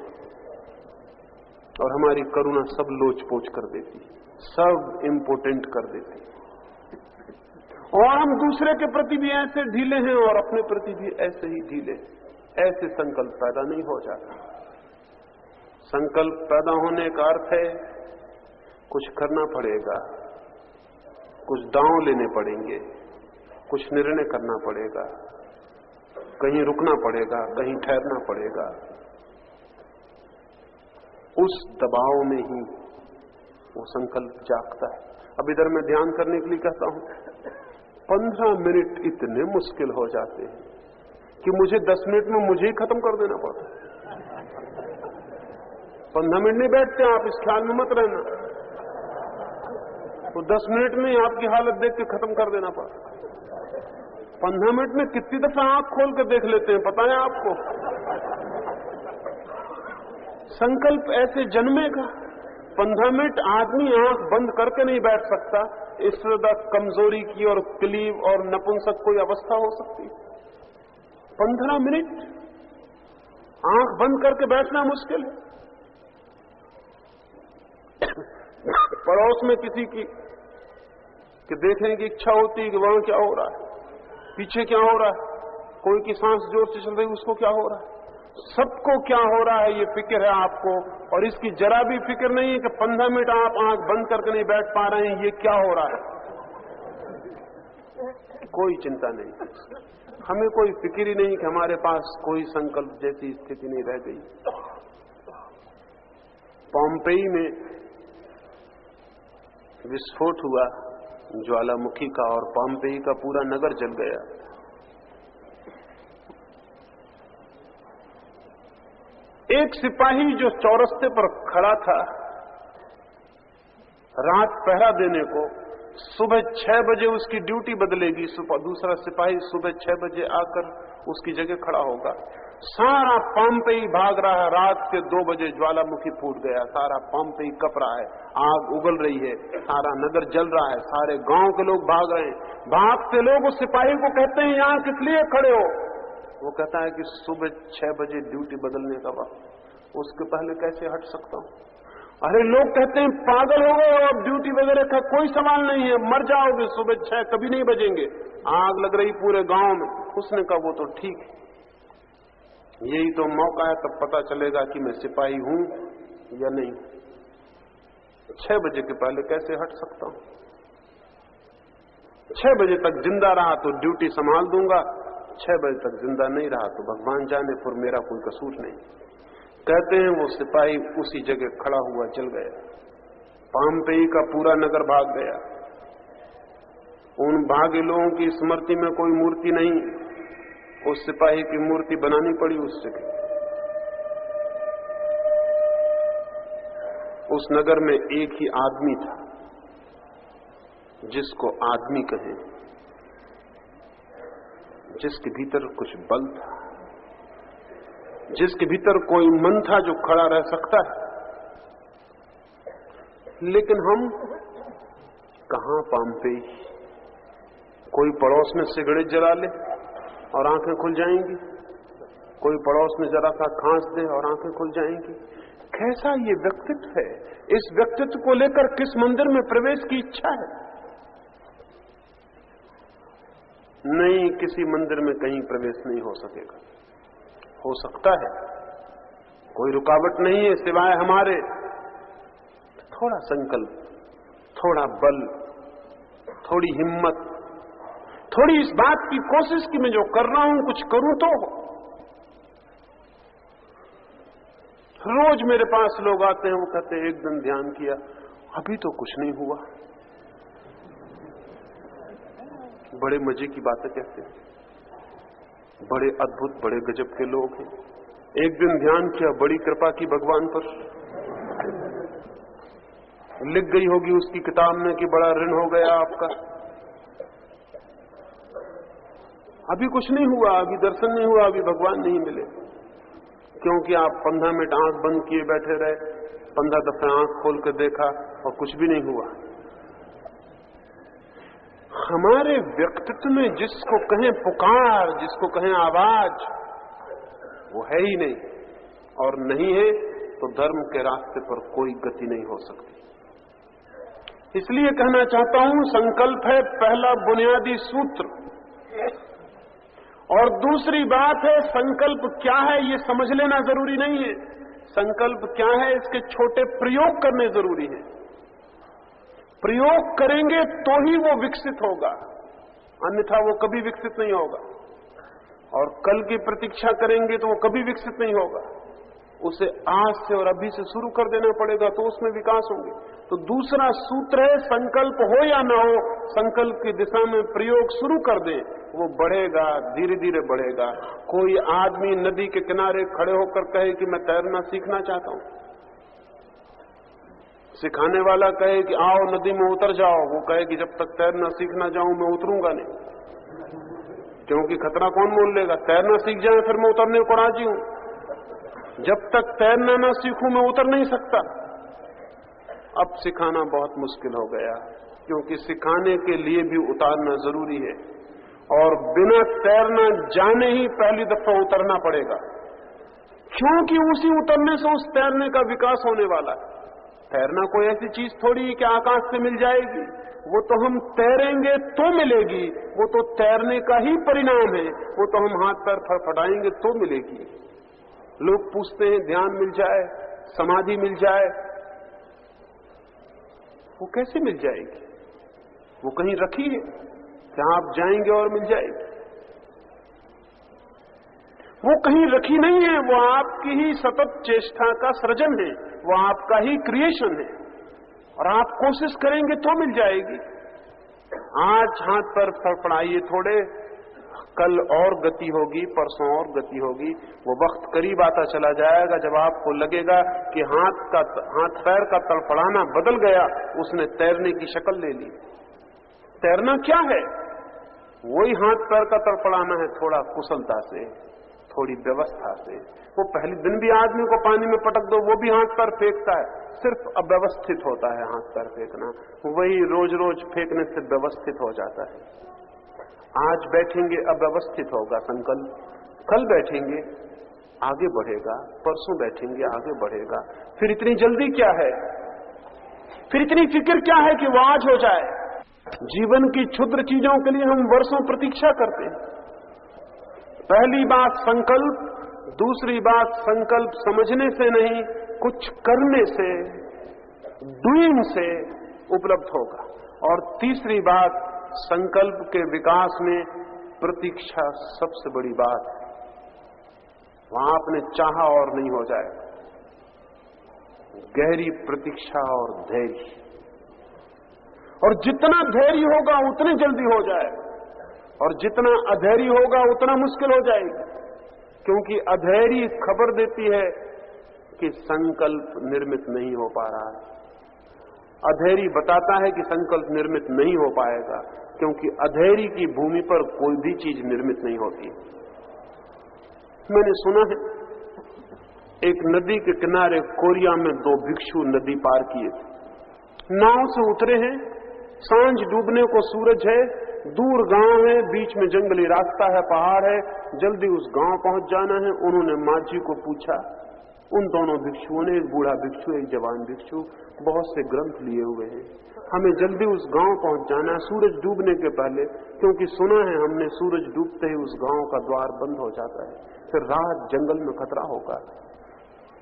और हमारी करुणा सब लोच पोच कर देती, सब इम्पोर्टेंट कर देती, और हम दूसरे के प्रति भी ऐसे ढीले हैं और अपने प्रति भी ऐसे ही ढीले। ऐसे संकल्प पैदा नहीं हो जाता। संकल्प पैदा होने का अर्थ है कुछ करना पड़ेगा, कुछ दांव लेने पड़ेंगे, कुछ निर्णय करना पड़ेगा, कहीं रुकना पड़ेगा, कहीं ठहरना पड़ेगा। उस दबाव में ही वो संकल्प जागता है। अब इधर मैं ध्यान करने के लिए कहता हूं, 15 मिनट इतने मुश्किल हो जाते हैं कि मुझे 10 मिनट में मुझे ही खत्म कर देना पड़ता है। 15 मिनट नहीं बैठते आप, इस ख्याल में मत रहना, तो 10 मिनट में ही आपकी हालत देख के खत्म कर देना पड़ता। 15 मिनट में कितनी दफा आंख खोल के देख लेते हैं पता है आपको? संकल्प ऐसे जन्मेगा। 15 मिनट आदमी आंख बंद करके नहीं बैठ सकता, इससे ज्यादा कमजोरी की और क्लीव और नपुंसक कोई अवस्था हो सकती। 15 मिनट आंख बंद करके बैठना मुश्किल है। पड़ोस में किसी की कि देखने की इच्छा होती है कि वहां क्या हो रहा है, पीछे क्या हो रहा है, कोई की सांस जोर से चल रही उसको क्या हो रहा है, सबको क्या हो रहा है ये फिक्र है आपको, और इसकी जरा भी फिक्र नहीं है कि 15 मिनट आप आंख बंद करके नहीं बैठ पा रहे हैं, ये क्या हो रहा है। कोई चिंता नहीं, हमें कोई फिक्र ही नहीं कि हमारे पास कोई संकल्प जैसी स्थिति नहीं रह गई। पोम्पेई में विस्फोट हुआ ज्वालामुखी का और पोम्पेई का पूरा नगर जल गया। एक सिपाही जो चौरस्ते पर खड़ा था रात पहरा देने को, सुबह 6 बजे उसकी ड्यूटी बदलेगी, दूसरा सिपाही सुबह 6 बजे आकर उसकी जगह खड़ा होगा। सारा पोम्पेई भाग रहा है, रात के 2 बजे ज्वालामुखी फूट गया, सारा पोम्पेई कप रहा है, आग उगल रही है, सारा नगर जल रहा है, सारे गांव के लोग भाग रहे हैं। भागते लोग उस सिपाही को कहते हैं यहां किस लिए खड़े हो? वो कहता है कि सुबह 6 बजे ड्यूटी बदलने का वक्त, उसके पहले कैसे हट सकता हूं? अरे लोग कहते हैं पागल हो गए, अब ड्यूटी वगैरह का कोई सवाल नहीं है, मर जाओगे, सुबह 6 कभी नहीं बजेंगे, आग लग रही पूरे गांव में। उसने कहा वो तो ठीक है, यही तो मौका है, तब पता चलेगा कि मैं सिपाही हूं या नहीं। 6 बजे के पहले कैसे हट सकता हूं? 6 बजे तक जिंदा रहा तो ड्यूटी संभाल दूंगा, 6 बजे तक जिंदा नहीं रहा तो भगवान जाने, फिर मेरा कोई कसूर नहीं। कहते हैं वो सिपाही उसी जगह खड़ा हुआ जल गया। पोम्पेई का पूरा नगर भाग गया। उन भागे लोगों की स्मृति में कोई मूर्ति नहीं, उस सिपाही की मूर्ति बनानी पड़ी उस जगह। उस नगर में एक ही आदमी था जिसको आदमी कहें, जिसके भीतर कुछ बल था, जिसके भीतर कोई मन था जो खड़ा रह सकता है। लेकिन हम कहां पोम्पेई? कोई पड़ोस में सिगरेट जला ले और आंखें खुल जाएंगी, कोई पड़ोस में जरा सा खांस दे और आंखें खुल जाएंगी। कैसा ये व्यक्तित्व है? इस व्यक्तित्व को लेकर किस मंदिर में प्रवेश की इच्छा है? नहीं, किसी मंदिर में कहीं प्रवेश नहीं हो सकेगा। हो सकता है, कोई रुकावट नहीं है सिवाय हमारे थोड़ा संकल्प, थोड़ा बल, थोड़ी हिम्मत, थोड़ी इस बात की कोशिश कि मैं जो कर रहा हूं कुछ करूं तो। रोज मेरे पास लोग आते हैं, वो कहते हैं एक दिन ध्यान किया, अभी तो कुछ नहीं हुआ। बड़े मजे की बातें कहते हैं, बड़े अद्भुत, बड़े गजब के लोग हैं। एक दिन ध्यान किया, बड़ी कृपा की भगवान पर, लिख गई होगी उसकी किताब में कि बड़ा ऋण हो गया आपका। अभी कुछ नहीं हुआ, अभी दर्शन नहीं हुआ, अभी भगवान नहीं मिले, क्योंकि आप 15 मिनट आंख बंद किए बैठे रहे, 15 दफे आंख खोल कर देखा और कुछ भी नहीं हुआ। हमारे व्यक्तित्व में जिसको कहें पुकार, जिसको कहें आवाज, वो है ही नहीं, और नहीं है तो धर्म के रास्ते पर कोई गति नहीं हो सकती। इसलिए कहना चाहता हूं, संकल्प है पहला बुनियादी सूत्र, और दूसरी बात है संकल्प क्या है ये समझ लेना जरूरी नहीं है। संकल्प क्या है इसके छोटे प्रयोग करने जरूरी है। प्रयोग करेंगे तो ही वो विकसित होगा, अन्यथा वो कभी विकसित नहीं होगा। और कल की प्रतीक्षा करेंगे तो वो कभी विकसित नहीं होगा। उसे आज से और अभी से शुरू कर देना पड़ेगा, तो उसमें विकास होंगे। तो दूसरा सूत्र है, संकल्प हो या ना हो, संकल्प की दिशा में प्रयोग शुरू कर दें, वो बढ़ेगा, धीरे धीरे बढ़ेगा। कोई आदमी नदी के किनारे खड़े होकर कहे कि मैं तैरना सीखना चाहता हूं, सिखाने वाला कहे कि आओ नदी में उतर जाओ, वो कहे कि जब तक तैरना सीखना जाऊं मैं उतरूंगा नहीं, क्योंकि खतरा कौन मोल लेगा। तैरना सीख जाए फिर मैं उतरने को राजी हूं, जब तक तैरना ना सीखूं मैं उतर नहीं सकता। अब सिखाना बहुत मुश्किल हो गया, क्योंकि सिखाने के लिए भी उतारना जरूरी है, और बिना तैरना जाने ही पहली दफा उतरना पड़ेगा, क्योंकि उसी उतरने से उस तैरने का विकास होने वाला है। तैरना कोई ऐसी चीज थोड़ी कि आकाश से मिल जाएगी, वो तो हम तैरेंगे तो मिलेगी, वो तो तैरने का ही परिणाम है, वो तो हम हाथ पैर फड़फड़ाएंगे तो मिलेगी। लोग पूछते हैं ध्यान मिल जाए, समाधि मिल जाए, वो कैसे मिल जाएगी? वो कहीं रखी है जहां आप जाएंगे और मिल जाएगी? वो कहीं रखी नहीं है, वो आपकी ही सतत चेष्टा का सृजन है, वो आपका ही क्रिएशन है, और आप कोशिश करेंगे तो मिल जाएगी। आज हाथ पर फड़फड़ाइए थोड़े, कल और गति होगी, परसों और गति होगी। वो वक्त करीब आता चला जाएगा जब आपको लगेगा कि हाथ पैर का तड़फड़ाना बदल गया, उसने तैरने की शक्ल ले ली। तैरना क्या है? वही हाथ पैर का तड़फड़ाना है, थोड़ा कुशलता से, थोड़ी व्यवस्था से। वो पहले दिन भी आदमी को पानी में पटक दो, वो भी हाथ पैर फेंकता है, सिर्फ अव्यवस्थित होता है हाथ पैर फेंकना। वही रोज रोज फेंकने से व्यवस्थित हो जाता है। आज बैठेंगे अव्यवस्थित होगा संकल्प, कल बैठेंगे आगे बढ़ेगा, परसों बैठेंगे आगे बढ़ेगा। फिर इतनी जल्दी क्या है, फिर इतनी फिक्र क्या है कि वो आज हो जाए? जीवन की क्षुद्र चीजों के लिए हम वर्षों प्रतीक्षा करते हैं। पहली बात संकल्प, दूसरी बात संकल्प समझने से नहीं, कुछ करने से, डूइंग से उपलब्ध होगा। और तीसरी बात, संकल्प के विकास में प्रतीक्षा सबसे बड़ी बात है। वहां आपने चाहा और नहीं हो जाएगा, गहरी प्रतीक्षा और धैर्य। और जितना धैर्य होगा उतनी जल्दी हो जाएगा, और जितना अधैर्य होगा उतना मुश्किल हो जाएगी, क्योंकि अधैर्य खबर देती है कि संकल्प निर्मित नहीं हो पा रहा है। अधैर्य बताता है कि संकल्प निर्मित नहीं हो पाएगा, क्योंकि अधैर्य की भूमि पर कोई भी चीज निर्मित नहीं होती। मैंने सुना है एक नदी के किनारे कोरिया में दो भिक्षु नदी पार किए थे। नाव से उतरे हैं, सांझ डूबने को सूरज है, दूर गांव है, बीच में जंगली रास्ता है, पहाड़ है, जल्दी उस गांव पहुंच जाना है। उन्होंने माझी को पूछा, उन दोनों भिक्षुओं ने, एक बूढ़ा भिक्षु एक जवान भिक्षु, बहुत से ग्रंथ लिए हुए हैं, हमें जल्दी उस गांव पहुंच जाना है सूरज डूबने के पहले, क्योंकि सुना है हमने सूरज डूबते ही उस गांव का द्वार बंद हो जाता है, फिर रात जंगल में खतरा होगा।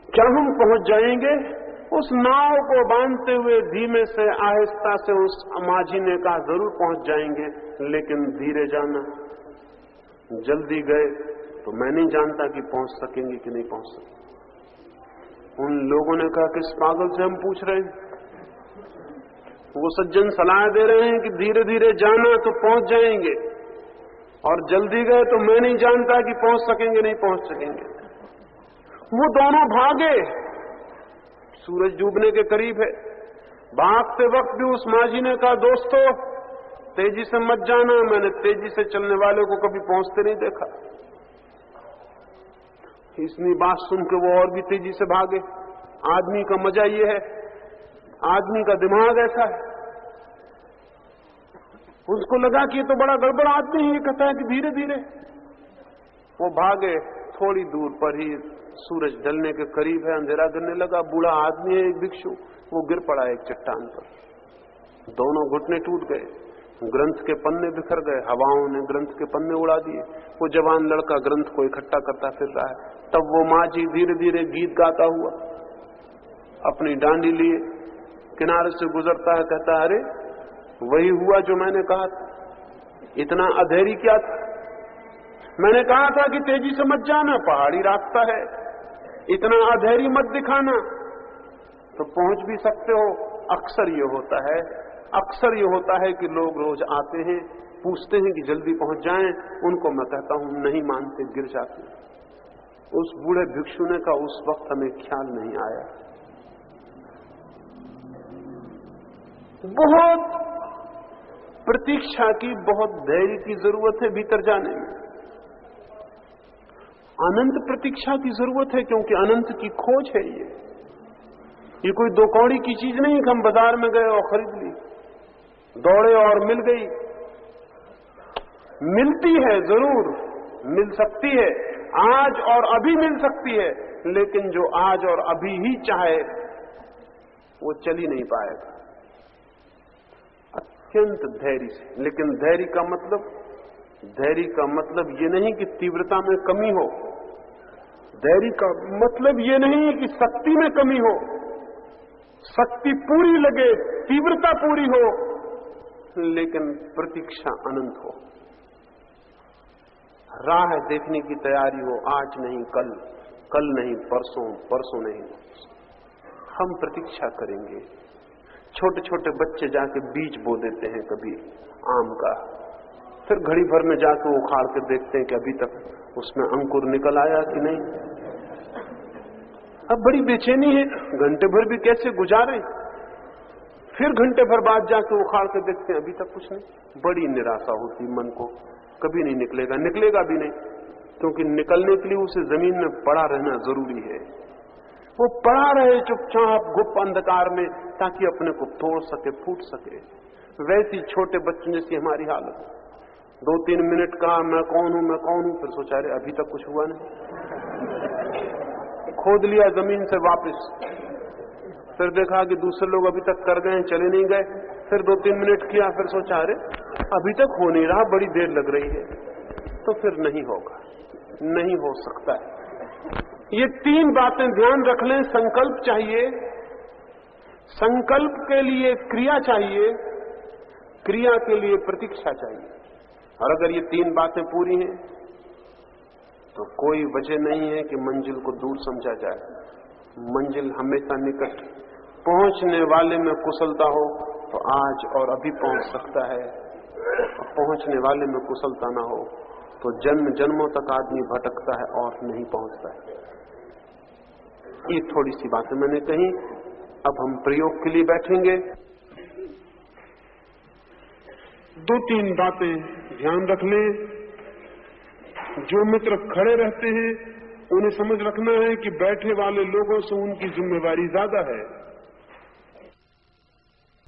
क्या हम पहुंच जाएंगे? उस नाव को बांधते हुए धीमे से, आहिस्ता से उस माझी ने कहा जरूर पहुंच जाएंगे, लेकिन धीरे जाना। जल्दी गए तो मैं नहीं जानता कि पहुंच सकेंगे कि नहीं पहुंच सकेंगे। उन लोगों ने कहा किस पागल से हम पूछ रहे हैं? वो सज्जन सलाह दे रहे हैं कि धीरे धीरे जाना तो पहुंच जाएंगे, और जल्दी गए तो मैं नहीं जानता कि पहुंच सकेंगे नहीं पहुंच सकेंगे। वो दोनों भागे, सूरज डूबने के करीब है। भागते वक्त भी उस माझी ने कहा दोस्तों तेजी से मत जाना, मैंने तेजी से चलने वाले को कभी पहुंचते नहीं देखा। इतनी बात सुन के वो और भी तेजी से भागे। आदमी का मजा ये है, आदमी का दिमाग ऐसा है, उसको लगा कि ये तो बड़ा गड़बड़ आदमी है, ये कहता है कि धीरे धीरे। वो भागे, थोड़ी दूर पर ही सूरज ढलने के करीब है, अंधेरा गिरने लगा। बूढ़ा आदमी है एक भिक्षु, वो गिर पड़ा एक चट्टान पर, दोनों घुटने टूट गए, ग्रंथ के पन्ने बिखर गए, हवाओं ने ग्रंथ के पन्ने उड़ा दिए। वो जवान लड़का ग्रंथ को इकट्ठा करता फिर रहा है। तब वो माझी धीरे धीरे गीत गाता हुआ अपनी डांडी लिए किनारे से गुजरता है, कहता है अरे वही हुआ जो मैंने कहा था, इतना अधैर्य क्या था? मैंने कहा था कि तेजी से मत जाना, पहाड़ी रास्ता है, इतना अधैर्य मत दिखाना, तो पहुंच भी सकते हो। अक्सर ये होता है कि लोग रोज आते हैं, पूछते हैं कि जल्दी पहुंच जाएं, उनको मैं कहता हूं नहीं मानते, गिर जाते हैं। उस बूढ़े भिक्षु ने का उस वक्त हमें ख्याल नहीं आया। बहुत प्रतीक्षा की, बहुत धैर्य की जरूरत है भीतर जाने में। अनंत प्रतीक्षा की जरूरत है, क्योंकि अनंत की खोज है। ये कोई दो कौड़ी की चीज नहीं कि हम बाजार में गए और खरीद ली, दौड़े और मिल गई। मिलती है, जरूर मिल सकती है, आज और अभी मिल सकती है, लेकिन जो आज और अभी ही चाहे वो चल ही नहीं पाएगा। अत्यंत धैर्य से। लेकिन धैर्य का मतलब ये नहीं कि तीव्रता में कमी हो। धैर्य का मतलब ये नहीं है कि शक्ति में कमी हो, शक्ति पूरी लगे, तीव्रता पूरी हो, लेकिन प्रतीक्षा अनंत हो। राह देखने की तैयारी हो, आज नहीं कल, कल नहीं परसों, परसों नहीं। हम प्रतीक्षा करेंगे। छोटे छोटे बच्चे जाके बीज बो देते हैं कभी आम का, फिर घड़ी भर में जाके उखाड़ के देखते हैं कि अभी तक उसमें अंकुर निकल आया कि नहीं। अब बड़ी बेचैनी है, घंटे भर भी कैसे गुजारे, फिर घंटे भर बाद जाके उखाड़ के देखते हैं अभी तक कुछ नहीं। बड़ी निराशा होती मन को, कभी नहीं निकलेगा, निकलेगा भी नहीं, क्योंकि निकलने के लिए उसे जमीन में पड़ा रहना जरूरी है। वो पड़ा रहे चुपचाप गुप्त अंधकार में, ताकि अपने को तोड़ सके, फूट सके। वैसी छोटे बच्चों जैसी हमारी हालत। 2-3 मिनट कहा मैं कौन हूं, फिर सोचा अरे अभी तक कुछ हुआ नहीं, खोद लिया जमीन से वापस, फिर देखा कि दूसरे लोग अभी तक कर गए, चले नहीं गए, फिर 2-3 मिनट किया, फिर सोचा अरे अभी तक हो नहीं रहा, बड़ी देर लग रही है, तो फिर नहीं होगा, नहीं हो सकता है। ये 3 बातें ध्यान रख लें। संकल्प चाहिए, संकल्प के लिए क्रिया चाहिए, क्रिया के लिए प्रतीक्षा चाहिए। और अगर ये 3 बातें पूरी हैं तो कोई वजह नहीं है कि मंजिल को दूर समझा जाए। मंजिल हमेशा निकट। पहुंचने वाले में कुशलता हो तो आज और अभी पहुंच सकता है, पहुंचने वाले में कुशलता ना हो तो जन्म जन्मों तक आदमी भटकता है और नहीं पहुंचता है। ये थोड़ी सी बातें मैंने कही। अब हम प्रयोग के लिए बैठेंगे। 2-3 बातें ध्यान रख लें। जो मित्र खड़े रहते हैं उन्हें समझ रखना है कि बैठे वाले लोगों से उनकी जिम्मेवारी ज्यादा है।